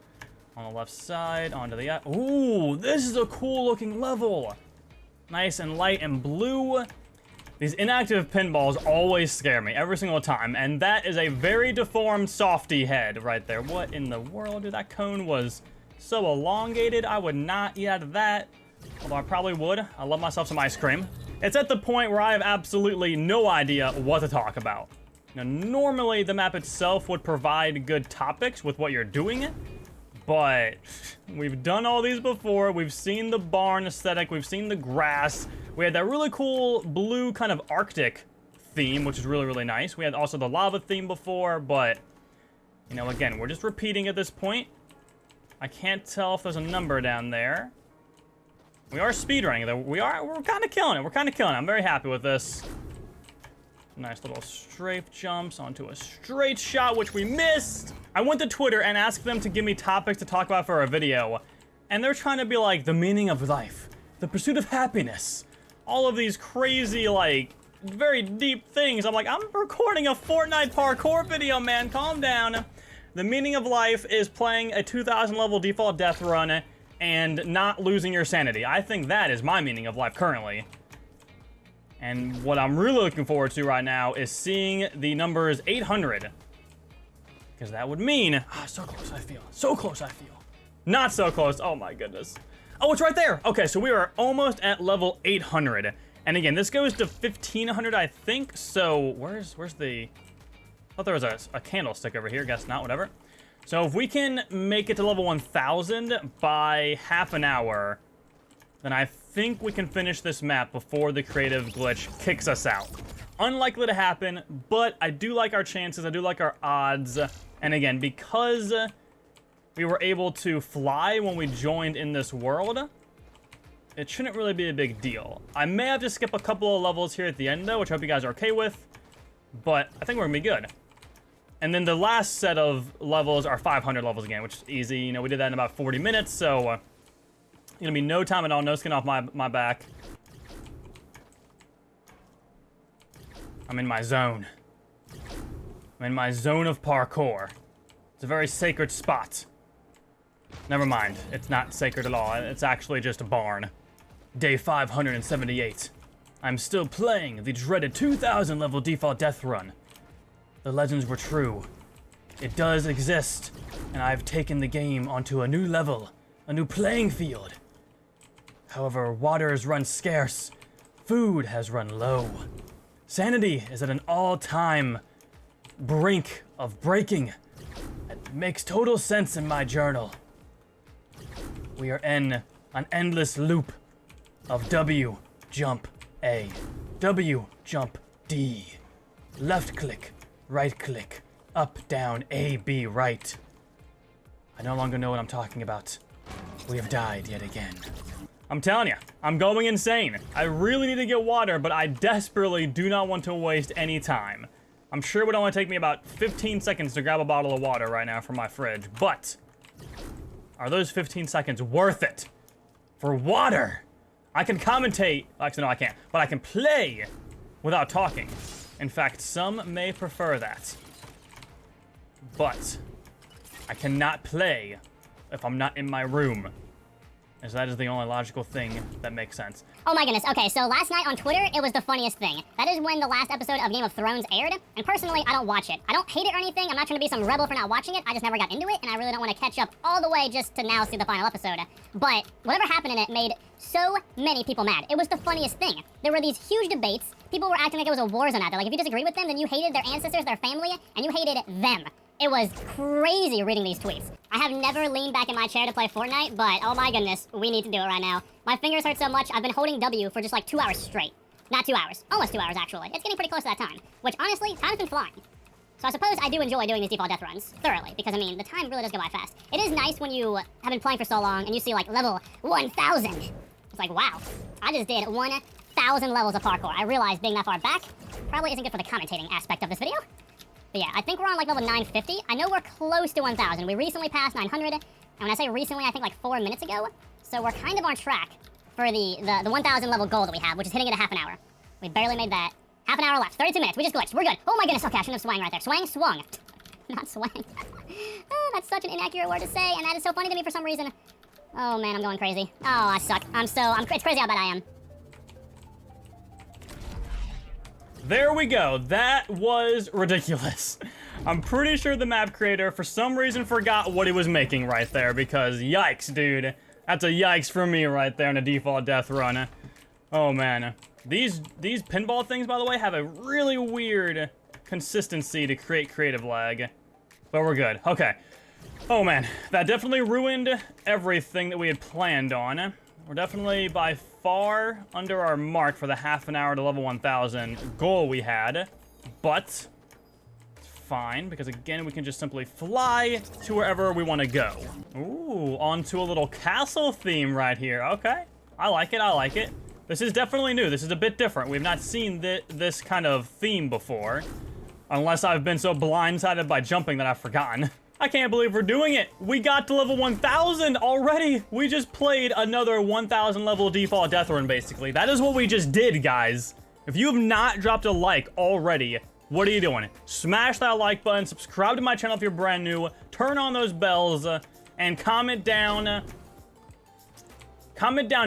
On the left side, onto the... Ooh, this is a cool looking level. Nice and light and blue. These inactive pinballs always scare me every single time. And that is a very deformed softy head right there. What in the world? Dude, that cone was so elongated. I would not eat out of that. Although I probably would. I love myself some ice cream. It's at the point where I have absolutely no idea what to talk about. Now, normally the map itself would provide good topics with what you're doing, but we've done all these before. We've seen the barn aesthetic. We've seen the grass. We had that really cool blue kind of Arctic theme, which is really, really nice. We had also the lava theme before, but, you know, again, we're just repeating at this point. I can't tell if there's a number down there. We are speedrunning, though. We're kind of killing it. We're kind of killing it. I'm very happy with this. Nice little strafe jumps onto a straight shot, which we missed. I went to Twitter and asked them to give me topics to talk about for a video. And they're trying to be like, the meaning of life, the pursuit of happiness, all of these crazy, like, very deep things. I'm like, I'm recording a Fortnite parkour video, man. Calm down. The meaning of life is playing a 2,000 level default death run and not losing your sanity. I think that is my meaning of life currently. And what I'm really looking forward to right now is seeing the numbers 800. Because that would mean... so close, I feel. So close, I feel. Not so close. Oh, my goodness. Oh, it's right there. Okay, so we are almost at level 800. And again, this goes to 1,500, I think. So where's the... I thought there was a candlestick over here. Guess not, whatever. So if we can make it to level 1,000 by half an hour, then I think we can finish this map before the creative glitch kicks us out. Unlikely to happen, but I do like our chances. I do like our odds. And again, because we were able to fly when we joined in this world, it shouldn't really be a big deal. I may have to skip a couple of levels here at the end, though, which I hope you guys are okay with. But I think we're gonna be good. And then the last set of levels are 500 levels again, which is easy. You know, we did that in about 40 minutes, so... gonna be no time at all, no skin off my back. I'm in my zone. I'm in my zone of parkour. It's a very sacred spot. Never mind, it's not sacred at all. It's actually just a barn. Day 578. I'm still playing the dreaded 2,000 level default death run. The legends were true. It does exist, and I've taken the game onto a new level, a new playing field. However, water has run scarce, food has run low. Sanity is at an all-time brink of breaking. It makes total sense in my journal. We are in an endless loop of W, jump A, W, jump D. Left click, right click, up, down, A, B, right. I no longer know what I'm talking about. We have died yet again. I'm telling you, I'm going insane. I really need to get water, but I desperately do not want to waste any time. I'm sure it would only take me about 15 seconds to grab a bottle of water right now from my fridge, but are those 15 seconds worth it for water? I can commentate, actually no I can't, but I can play without talking. In fact, some may prefer that. But I cannot play if I'm not in my room. As that is the only logical thing that makes sense. Oh my goodness, okay, so last night on Twitter, it was the funniest thing. That is when the last episode of Game of Thrones aired, and personally, I don't watch it. I don't hate it or anything, I'm not trying to be some rebel for not watching it, I just never got into it, and I really don't want to catch up all the way just to now see the final episode. But whatever happened in it made so many people mad. It was the funniest thing. There were these huge debates, people were acting like it was a war zone out there, like if you disagree with them, then you hated their ancestors, their family, and you hated them. It was crazy reading these tweets. I have never leaned back in my chair to play Fortnite, but oh my goodness, we need to do it right now. My fingers hurt so much, I've been holding W for just like 2 hours straight. Not 2 hours, almost 2 hours actually. It's getting pretty close to that time, which honestly, time's been flying. So I suppose I do enjoy doing these default death runs thoroughly, because I mean, the time really does go by fast. It is nice when you have been playing for so long and you see like level 1000. It's like, wow, I just did 1000 levels of parkour. I realize being that far back probably isn't good for the commentating aspect of this video. But yeah, I think we're on like level 950. I know we're close to 1,000. We recently passed 900, and when I say recently, I think like 4 minutes ago. So we're kind of on track for the 1,000 level goal that we have, which is hitting it a half an hour. We barely made that. Half an hour left, 32 minutes. We just glitched. We're good. Oh my goodness. Okay, I shouldn't have swung right there. Swang, swung. Not swang. Oh, that's such an inaccurate word to say, and that is so funny to me for some reason. Oh man, I'm going crazy. Oh, I suck. It's crazy how bad I am. There we go. That was ridiculous. I'm pretty sure the map creator, for some reason, forgot what he was making right there, because yikes, dude. That's a yikes for me right there in a default death run. Oh, man. These pinball things, by the way, have a really weird consistency to create creative lag. But we're good. Okay. Oh, man. That definitely ruined everything that we had planned on. We're definitely by far under our mark for the half an hour to level 1000 goal we had, but it's fine, because again, we can just simply fly to wherever we want to go. Ooh, onto a little castle theme right here. Okay, I like it, I like it. This is definitely new. This is a bit different. We've not seen this kind of theme before, unless I've been so blindsided by jumping that I've forgotten. I can't believe we're doing it. We got to level 1000 already. We just played another 1000 level default death run, basically. That is what we just did, guys. If you have not dropped a like already, what are you doing? Smash that like button, subscribe to my channel if you're brand new, turn on those bells, and comment down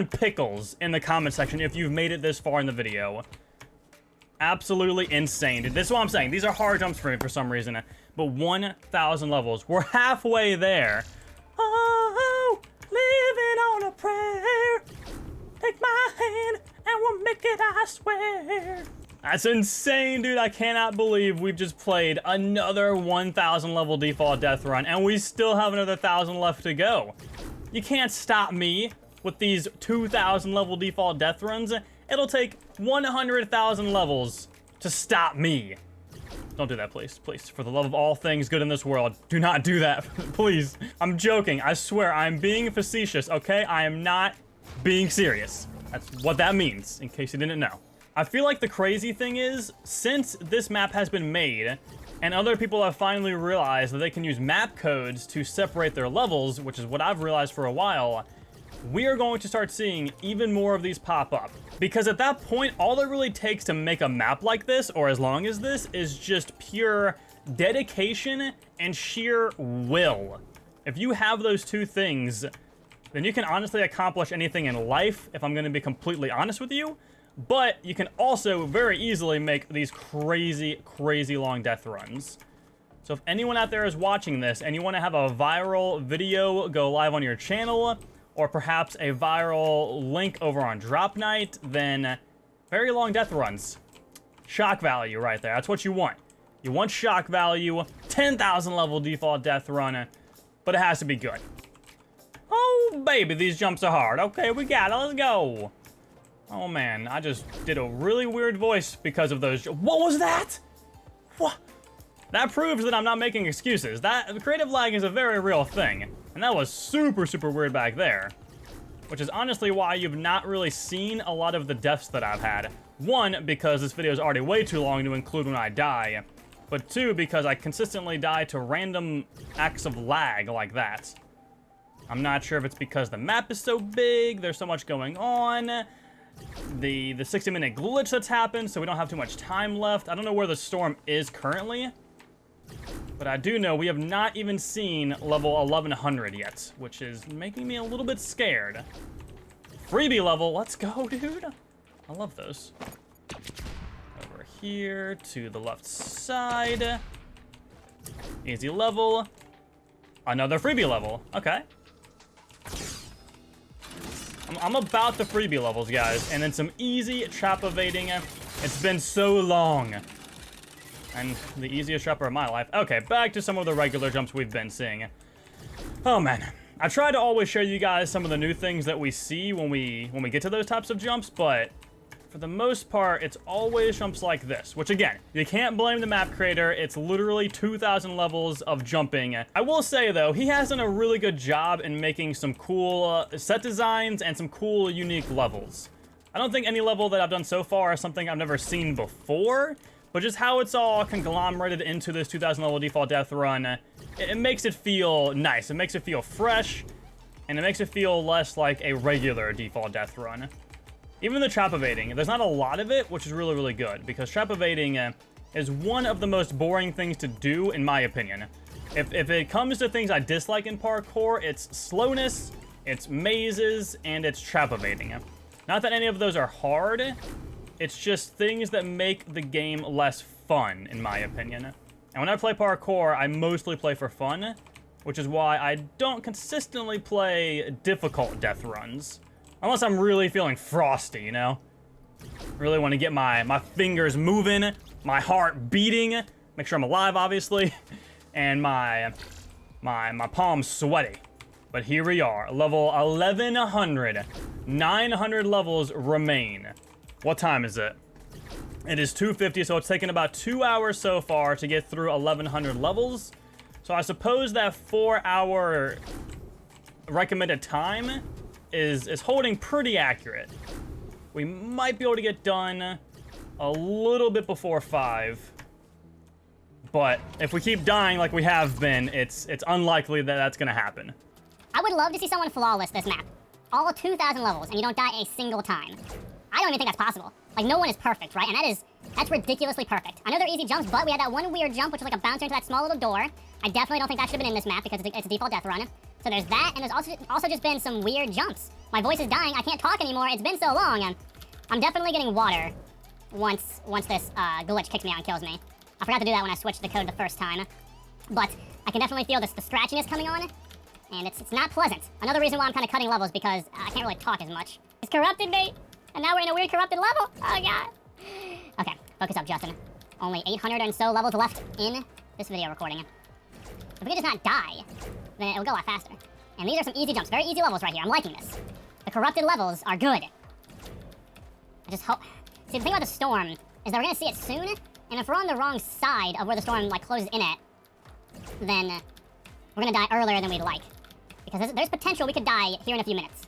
pickles in the comment section if you've made it this far in the video. Absolutely insane, dude. This is what I'm saying. These are hard jumps for me for some reason. But 1,000 levels. We're halfway there. Oh, living on a prayer. Take my hand and we'll make it, I swear. That's insane, dude. I cannot believe we've just played another 1,000 level default death run, and we still have another 1,000 left to go. You can't stop me with these 2,000 level default death runs. It'll take 100,000 levels to stop me. Don't do that, please. Please, for the love of all things good in this world, do not do that, please. I'm joking. I swear, I'm being facetious, okay? I am not being serious. That's what that means, in case you didn't know. I feel like the crazy thing is, since this map has been made, and other people have finally realized that they can use map codes to separate their levels, which is what I've realized for a while, we are going to start seeing even more of these pop up. Because at that point, all it really takes to make a map like this, or as long as this, is just pure dedication and sheer will. If you have those two things, then you can honestly accomplish anything in life, if I'm going to be completely honest with you. But you can also very easily make these crazy, crazy long death runs. So if anyone out there is watching this and you want to have a viral video go live on your channel, or perhaps a viral link over on Drop Night, then very long death runs. Shock value right there. That's what you want. You want shock value, 10,000 level default death run, but it has to be good. Oh, baby, these jumps are hard. Okay, we got it. Let's go. Oh, man, I just did a really weird voice because of those. What was that? That proves that I'm not making excuses. That creative lag is a very real thing. And that was super, super weird back there. Which is honestly why you've not really seen a lot of the deaths that I've had. One, because this video is already way too long to include when I die. But two, because I consistently die to random acts of lag like that. I'm not sure if it's because the map is so big, there's so much going on, the 60-minute glitch that's happened, so we don't have too much time left. I don't know where the storm is currently, but I do know we have not even seen level 1100 yet, which is making me a little bit scared. Freebie level, let's go, dude. I love those. Over here to the left side. Easy level. Another freebie level, okay. I'm about the freebie levels, guys, and then some easy trap evading. It's been so long. And the easiest trapper of my life. Okay, back to some of the regular jumps we've been seeing. Oh, man. I try to always show you guys some of the new things that we see when we get to those types of jumps, but for the most part, it's always jumps like this, which again, you can't blame the map creator. It's literally 2,000 levels of jumping. I will say though, he has done a really good job in making some cool set designs and some cool, unique levels. I don't think any level that I've done so far is something I've never seen before, but just how it's all conglomerated into this 2,000 level default death run, it makes it feel nice. It makes it feel fresh, and it makes it feel less like a regular default death run. Even the trap evading, there's not a lot of it, which is really, really good, because trap evading is one of the most boring things to do, in my opinion. If it comes to things I dislike in parkour, it's slowness, it's mazes, and it's trap evading. Not that any of those are hard, it's just things that make the game less fun, in my opinion. And when I play parkour, I mostly play for fun, which is why I don't consistently play difficult death runs. Unless I'm really feeling frosty, you know? Really want to get my fingers moving, my heart beating, make sure I'm alive, obviously, and my palms sweaty. But here we are, level 1100. 900 levels remain. What time is it? It is 2:50, so it's taken about 2 hours so far to get through 1100 levels. So I suppose that 4-hour recommended time is holding pretty accurate. We might be able to get done a little bit before 5. But if we keep dying like we have been, it's unlikely that that's gonna happen. I would love to see someone flawless this map. All 2,000 levels, and you don't die a single time. I don't even think that's possible. Like, no one is perfect, right? And that's ridiculously perfect. I know they're easy jumps, but we had that one weird jump, which was like a bouncer into that small little door. I definitely don't think that should have been in this map, because it's a default death run. So there's that, and there's also just been some weird jumps. My voice is dying, I can't talk anymore, it's been so long. I'm definitely getting water once this glitch kicks me out and kills me. I forgot to do that when I switched the code the first time. But I can definitely feel the scratchiness coming on, and it's not pleasant. Another reason why I'm kind of cutting levels, because I can't really talk as much. It's corrupted me, and now we're in a weird corrupted level. Oh god. Okay, focus up, Justin. Only 800 and so levels left in this video recording. If we could just not die, then it would go a lot faster. And these are some easy jumps, very easy levels right here. I'm liking this. The corrupted levels are good. I just hope... See, the thing about the storm is that we're gonna see it soon, and if we're on the wrong side of where the storm, like, closes in at, then we're gonna die earlier than we'd like. Because there's potential we could die here in a few minutes.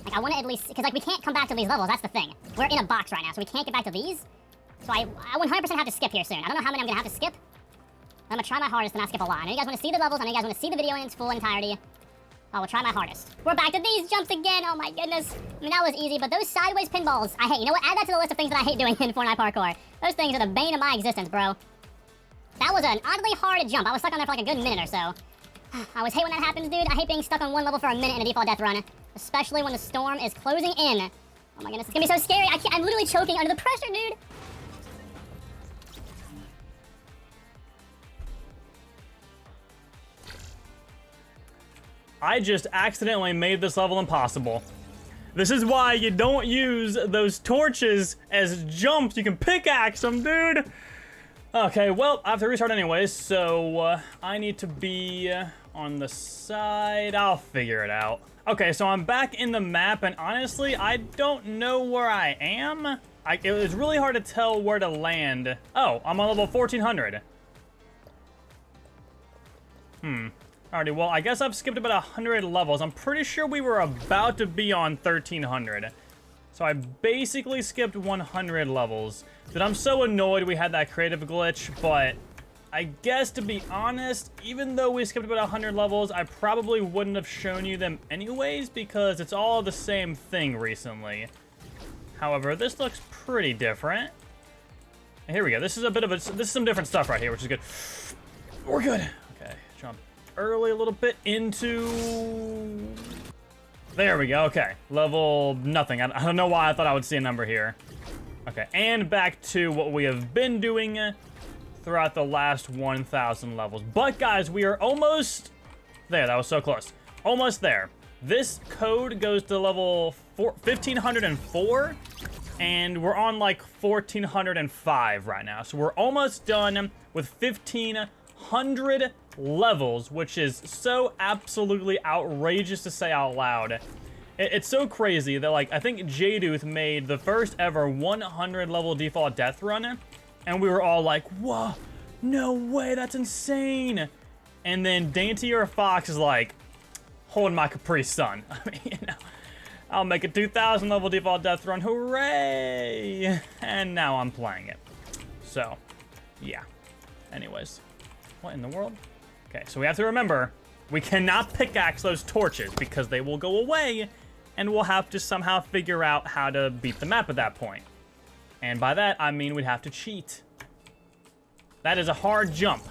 Like, I want to at least... Because, like, we can't come back to these levels, that's the thing. We're in a box right now, so we can't get back to these. So I 100% have to skip here soon. I don't know how many I'm gonna have to skip. I'm gonna try my hardest to not skip a lot. I know you guys want to see the levels, I know you guys want to see the video in its full entirety. I will try my hardest. We're back to these jumps again, oh my goodness. I mean, that was easy, but those sideways pinballs, I hate. You know what, add that to the list of things that I hate doing in Fortnite parkour. Those things are the bane of my existence, bro. That was an oddly hard jump. I was stuck on there for like a good minute or so. I always hate when that happens, dude. I hate being stuck on one level for a minute in a default death run. Especially when the storm is closing in. Oh my goodness, it's gonna be so scary. I'm literally choking under the pressure, dude. I just accidentally made this level impossible. This is why you don't use those torches as jumps. You can pickaxe them, dude. Okay, well, I have to restart anyways, so I need to be on the side. I'll figure it out. Okay, so I'm back in the map, and honestly, I don't know where I am. it was really hard to tell where to land. Oh, I'm on level 1400. Alrighty, well, I guess I've skipped about 100 levels. I'm pretty sure we were about to be on 1300. So I basically skipped 100 levels. Dude, I'm so annoyed we had that creative glitch, but I guess to be honest, even though we skipped about 100 levels, I probably wouldn't have shown you them anyways because it's all the same thing recently. However, this looks pretty different. Here we go. This is some different stuff right here, which is good. We're good. Okay, jump early a little bit into... There we go. Okay, level nothing. I don't know why I thought I would see a number here. Okay, and back to what we have been doing throughout the last 1,000 levels. But guys, we are almost there. That was so close. Almost there. This code goes to level 1504, and we're on like 1405 right now. So we're almost done with 1500 levels, which is so absolutely outrageous to say out loud. It's so crazy that, like, I think Jaduth made the first ever 100 level default death run, and we were all like, whoa, no way, that's insane. And then Daintier Fox is like, hold my Caprice son. I mean, you know, I'll make a 2000 level default death run, hooray! And now I'm playing it. So, yeah. Anyways, what in the world? Okay, so we have to remember, we cannot pickaxe those torches because they will go away, and we'll have to somehow figure out how to beat the map at that point. And by that, I mean we'd have to cheat. That is a hard jump.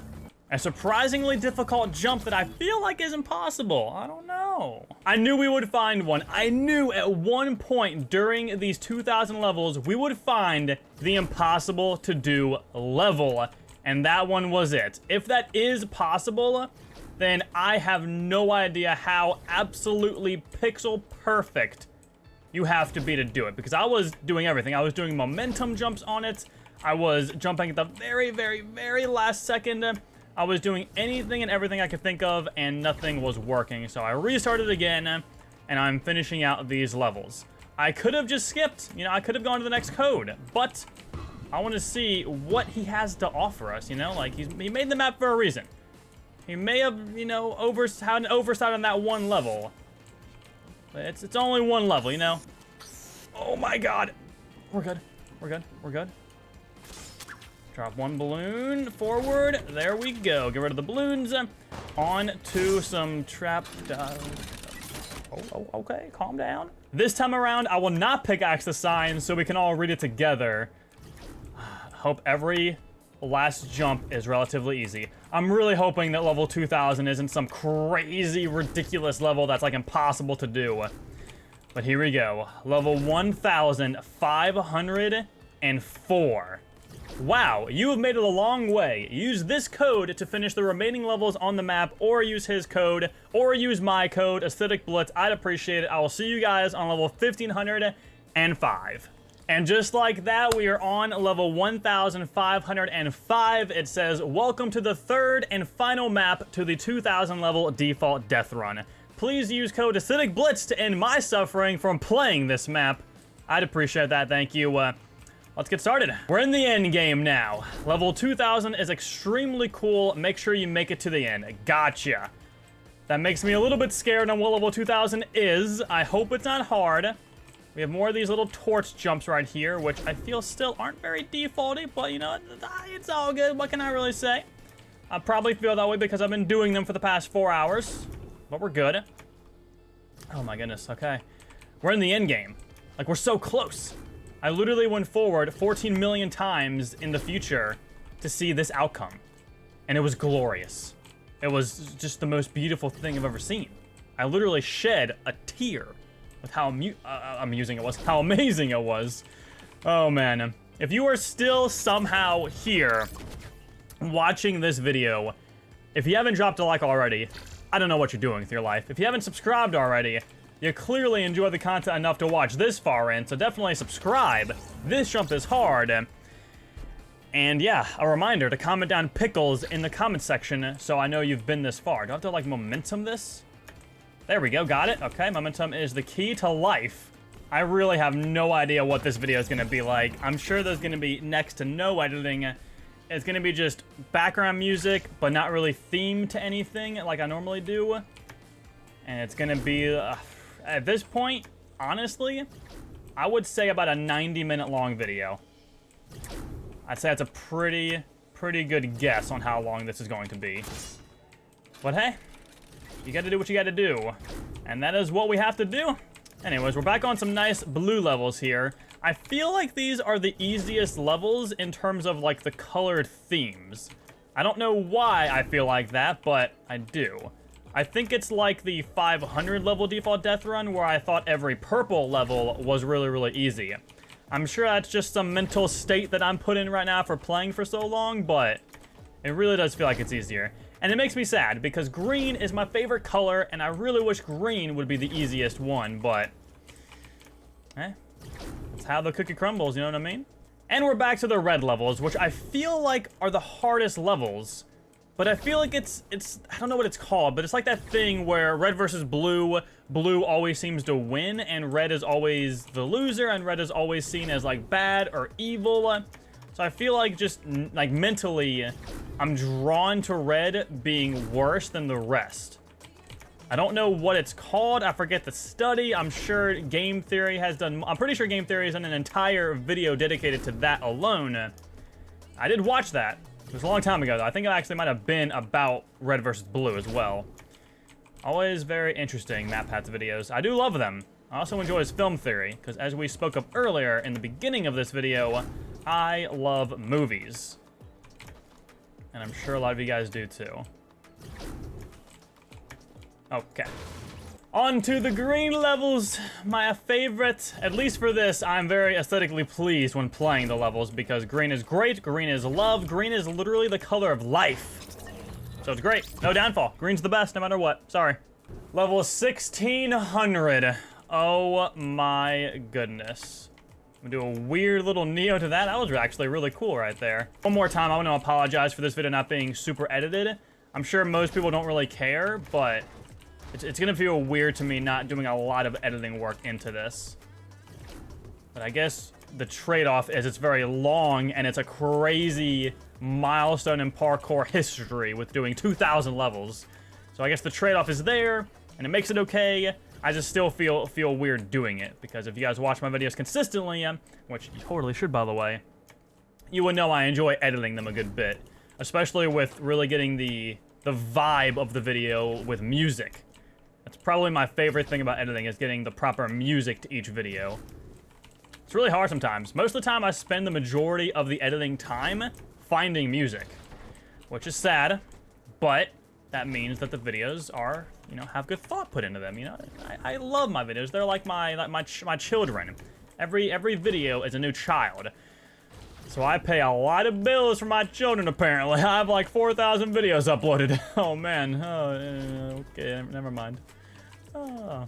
A surprisingly difficult jump that I feel like is impossible. I don't know. I knew we would find one. I knew at one point during these 2,000 levels, we would find the impossible to do level. And that one was it. If that is possible, then I have no idea how absolutely pixel perfect you have to be to do it. Because I was doing everything. I was doing momentum jumps on it. I was jumping at the very, very, very last second. I was doing anything and everything I could think of, and nothing was working. So I restarted again, and I'm finishing out these levels. I could have just skipped. You know, I could have gone to the next code. But I want to see what he has to offer us, you know? Like, he made the map for a reason. He may have, you know, had an oversight on that one level. But it's only one level, you know? Oh my god. We're good. We're good. We're good. Drop one balloon forward. There we go. Get rid of the balloons. On to some trap. Oh, okay. Calm down. This time around, I will not pickaxe the sign so we can all read it together. Hope every last jump is relatively easy. I'm really hoping that level 2000 isn't some crazy, ridiculous level that's like impossible to do. But here we go. Level 1504. Wow, you have made it a long way. Use this code to finish the remaining levels on the map, or use his code, or use my code, ACIDICBLITZZ. I'd appreciate it. I will see you guys on level 1505. And just like that, we are on level 1505. It says, welcome to the third and final map to the 2000 level default death run. Please use code ACIDICBLITZZ to end my suffering from playing this map. I'd appreciate that, thank you. Let's get started. We're in the end game now. Level 2000 is extremely cool. Make sure you make it to the end. Gotcha. That makes me a little bit scared on what level 2000 is. I hope it's not hard. We have more of these little torch jumps right here, which I feel still aren't very defaulty, but you know, it's all good. What can I really say? I probably feel that way because I've been doing them for the past 4 hours, but we're good. Oh my goodness, okay. We're in the end game. Like, we're so close. I literally went forward 14 million times in the future to see this outcome, and it was glorious. It was just the most beautiful thing I've ever seen. I literally shed a tear with how amusing it was, how amazing it was. Oh man, if you are still somehow here watching this video, if you haven't dropped a like already, I don't know what you're doing with your life. If you haven't subscribed already, you clearly enjoy the content enough to watch this far in, so definitely subscribe. This jump is hard. And yeah, a reminder to comment down pickles in the comment section so I know you've been this far. Do I have to like momentum this? There we go, got it. Okay, momentum is the key to life. I really have no idea what this video is going to be like. I'm sure there's going to be next to no editing. It's going to be just background music, but not really themed to anything like I normally do. And it's going to be, at this point, honestly, I would say about a 90-minute long video. I'd say that's a pretty good guess on how long this is going to be. But hey, you got to do what you got to do. And that is what we have to do. Anyways, we're back on some nice blue levels here. I feel like these are the easiest levels in terms of, like, the colored themes. I don't know why I feel like that, but I do. I think it's like the 500 level default Deathrun, where I thought every purple level was really easy. I'm sure that's just some mental state that I'm put in right now for playing for so long, but it really does feel like it's easier. And it makes me sad, because green is my favorite color, and I really wish green would be the easiest one, but... that's how the cookie crumbles, you know what I mean? And we're back to the red levels, which I feel like are the hardest levels. But I feel like it's I don't know what it's called, but it's like that thing where red versus blue, blue always seems to win, and red is always the loser, and red is always seen as, like, bad or evil. So I feel like just, like, mentally, I'm drawn to red being worse than the rest. I don't know what it's called. I forget the study. I'm sure Game Theory has done... I'm pretty sure Game Theory has done an entire video dedicated to that alone. I did watch that. It was a long time ago, though. I think it actually might have been about red versus blue as well. Always very interesting Map Paths videos. I do love them. I also enjoy his film theory, because as we spoke of earlier in the beginning of this video, I love movies. And I'm sure a lot of you guys do too. Okay. On to the green levels, my favorite. At least for this, I'm very aesthetically pleased when playing the levels, because green is great, green is love, green is literally the color of life. So it's great. No downfall. Green's the best no matter what. Sorry. Level 1600. Oh my goodness. I'm gonna do a weird little Neo to that. That was actually really cool right there. One more time, I want to apologize for this video not being super edited. I'm sure most people don't really care, but it's gonna feel weird to me not doing a lot of editing work into this. But I guess the trade-off is it's very long, and it's a crazy milestone in parkour history with doing 2,000 levels. So I guess the trade-off is there, and it makes it okay. I just still feel weird doing it, because if you guys watch my videos consistently, which you totally should, by the way, you would know I enjoy editing them a good bit, especially with really getting the vibe of the video with music. That's probably my favorite thing about editing, is getting the proper music to each video. It's really hard sometimes. Most of the time, I spend the majority of the editing time finding music, which is sad, but that means that the videos are, you know, have good thought put into them. You know, I love my videos. They're like my children. Every video is a new child. So I pay a lot of bills for my children, apparently. I have like 4,000 videos uploaded. Oh, man. Oh, okay, never mind. Oh.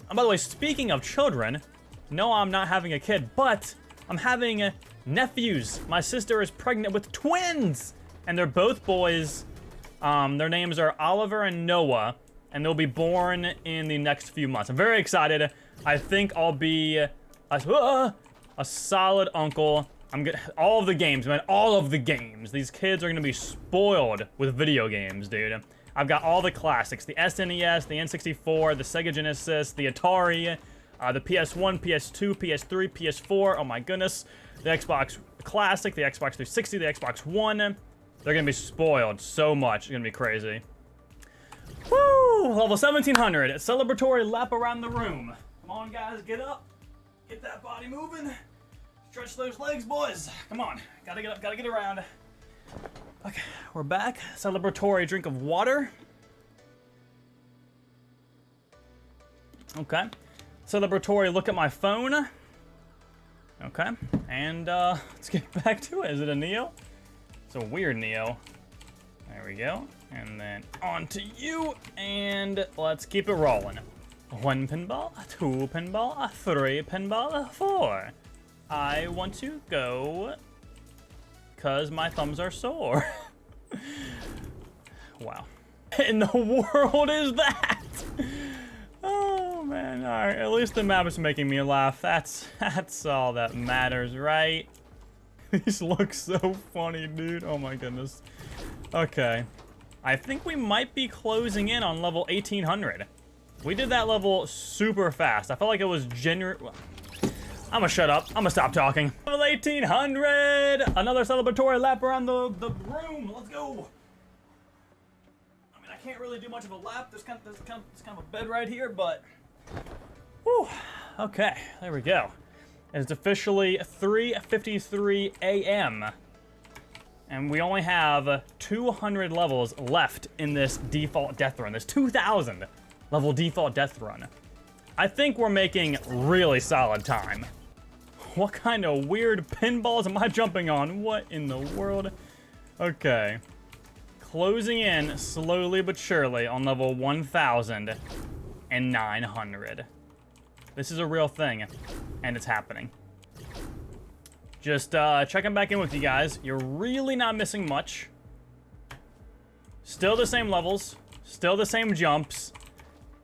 And by the way, speaking of children, no, I'm not having a kid, but I'm having nephews. My sister is pregnant with twins, and they're both boys. Their names are Oliver and Noah, and they'll be born in the next few months. I'm very excited. I think I'll be a solid uncle. I'm good. All of the games, man. All of the games. These kids are gonna be spoiled with video games, dude. I've got all the classics: the SNES, the N64, the Sega Genesis, the Atari, the PS1, PS2, PS3, PS4. Oh my goodness. The Xbox Classic, the Xbox 360, the Xbox One. They're gonna be spoiled so much. It's gonna be crazy. Woo! Level 1700. Celebratory lap around the room. Come on, guys, get up. Get that body moving. Stretch those legs, boys. Come on. Gotta get up, gotta get around. Okay, we're back. Celebratory drink of water. Okay. Celebratory look at my phone. Okay. And, let's get back to it. Is it a Neo? It's a weird Neo. There we go. And then on to you. And let's keep it rolling. 1 pinball, 2 pinball, 3 pinball, 4. I want to go because my thumbs are sore. Wow. In the world is that? Oh man, all right. At least the map is making me laugh. That's all that matters, right? These look so funny, dude. Oh my goodness. Okay. I think we might be closing in on level 1800. We did that level super fast. I felt like it was genuine. I'm gonna shut up. I'm gonna stop talking. Level 1800! Another celebratory lap around the room. Let's go. I mean, I can't really do much of a lap. There's kind of a bed right here, but... Whew. Okay, there we go. It's officially 3:53 a.m. And we only have 200 levels left in this default death run. This 2,000 level default death run. I think we're making really solid time. What kind of weird pinballs am I jumping on? What in the world? Okay. Closing in slowly but surely on level 1,900. This is a real thing, and it's happening. Just checking back in with you guys. You're really not missing much. Still the same levels, still the same jumps,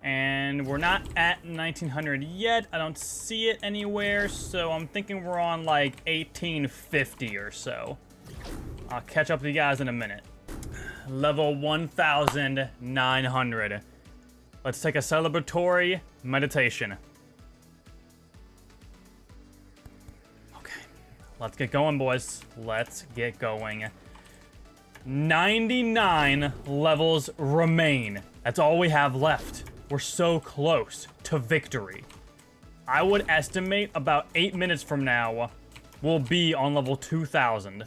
and we're not at 1900 yet. I don't see it anywhere, so I'm thinking we're on like 1850 or so. I'll catch up with you guys in a minute. Level 1,900. Let's take a celebratory meditation. Let's get going, boys. Let's get going. 99 levels remain. That's all we have left. We're so close to victory. I would estimate about 8 minutes from now, we'll be on level 2,000.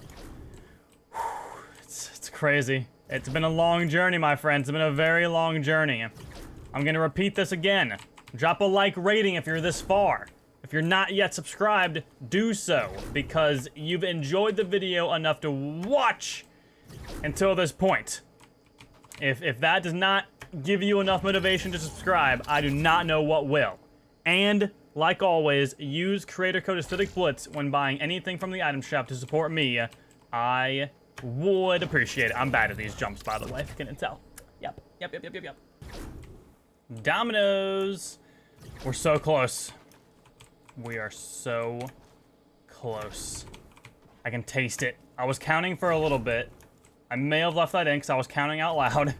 It's crazy. It's been a long journey, my friends. It's been a very long journey. I'm gonna repeat this again. Drop a like rating if you're this far. If you're not yet subscribed, do so, because you've enjoyed the video enough to watch until this point. If that does not give you enough motivation to subscribe, I do not know what will. And, like always, use creator code ACIDICBLITZZ when buying anything from the item shop to support me. I would appreciate it. I'm bad at these jumps, by the way, if you couldn't tell. Yep. Dominoes. We're so close. We are so close. I can taste it. I was counting for a little bit. I may have left that in because I was counting out loud.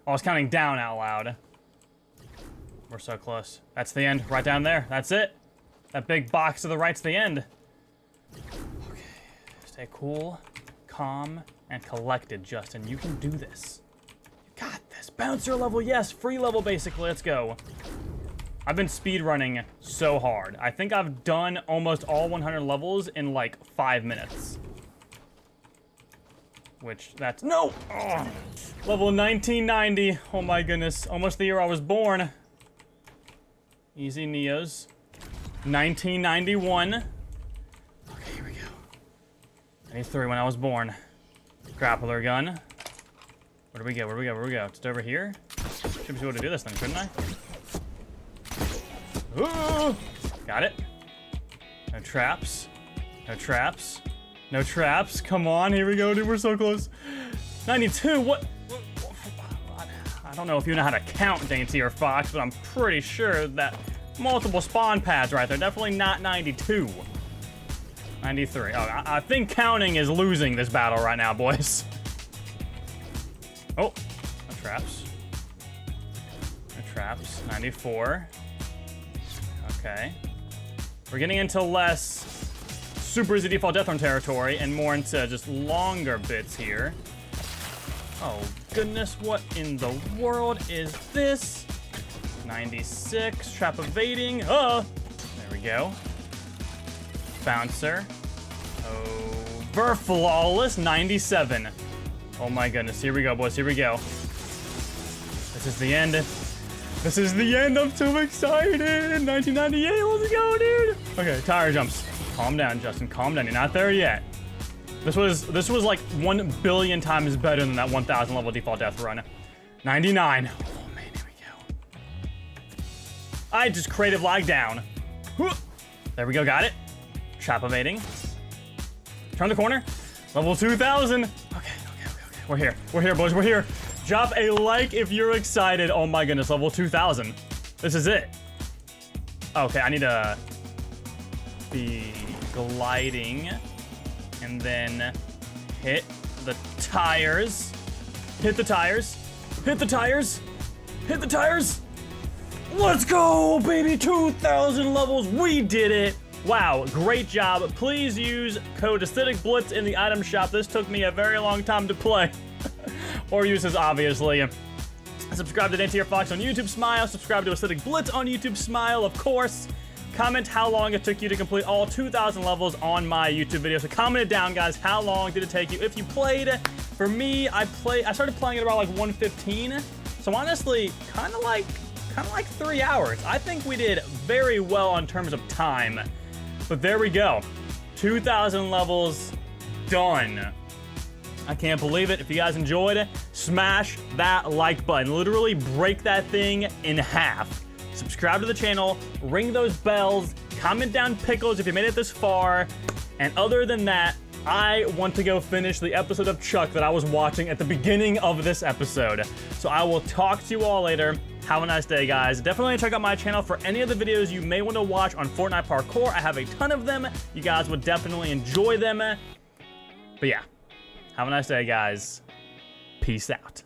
I was counting down out loud. We're so close. That's the end, right down there. That's it. That big box to the right's the end. Okay, stay cool, calm, and collected, Justin. You can do this. You got this. Bouncer level, yes. Free level, basically. Let's go. I've been speedrunning so hard. I think I've done almost all 100 levels in like 5 minutes. Which, that's... No! Oh. Level 1990. Oh my goodness. Almost the year I was born. Easy Neos. 1991. Okay, here we go. 93 when I was born. Grappler gun. Where do we go? Just over here? Should be able to do this then, shouldn't I? Ooh, got it. No traps. No traps. Come on, here we go, dude. We're so close. 92. What? I don't know if you know how to count, Dainty or Fox, but I'm pretty sure that multiple spawn pads right there. Definitely not 92. 93. Oh, I think counting is losing this battle right now, boys. Oh, no traps. 94. Okay. We're getting into less super easy default death run territory and more into just longer bits here. Oh, goodness, what in the world is this? 96, trap evading. Oh, there we go. Bouncer. Over flawless, 97. Oh my goodness, here we go, boys, here we go. This is the end. This is the end. I'm so excited. 1998. Let's go, dude. Okay, tire jumps. Calm down, Justin. Calm down. You're not there yet. This was like 1 billion times better than that 1,000 level default death run. 99. Oh man, here we go. I just creative lag down. There we go. Got it. Trap evading. Turn the corner. Level 2,000. Okay. We're here, boys. We're here. Drop a like if you're excited. Oh my goodness, level 2,000. This is it. Okay, I need to be gliding and then hit the tires. Hit the tires. Hit the tires. Hit the tires. Let's go, baby. 2,000 levels. We did it. Wow, great job. Please use code ACIDICBLITZZ in the item shop. This took me a very long time to play. Or uses, obviously. Subscribe to Dantier Fox on YouTube, Smile. Subscribe to ACIDICBLITZZ on YouTube, Smile, of course. Comment how long it took you to complete all 2,000 levels on my YouTube video. So comment it down, guys. How long did it take you? If you played, for me, I started playing at about like 1:15. So honestly, kind of like 3 hours. I think we did very well in terms of time. But there we go. 2,000 levels done. I can't believe it. If you guys enjoyed, smash that like button. Literally break that thing in half. Subscribe to the channel, ring those bells, comment down pickles if you made it this far. And other than that, I want to go finish the episode of Chuck that I was watching at the beginning of this episode. So I will talk to you all later. Have a nice day, guys. Definitely check out my channel for any of the videos you may want to watch on Fortnite parkour. I have a ton of them. You guys would definitely enjoy them. But yeah, have a nice day, guys. Peace out.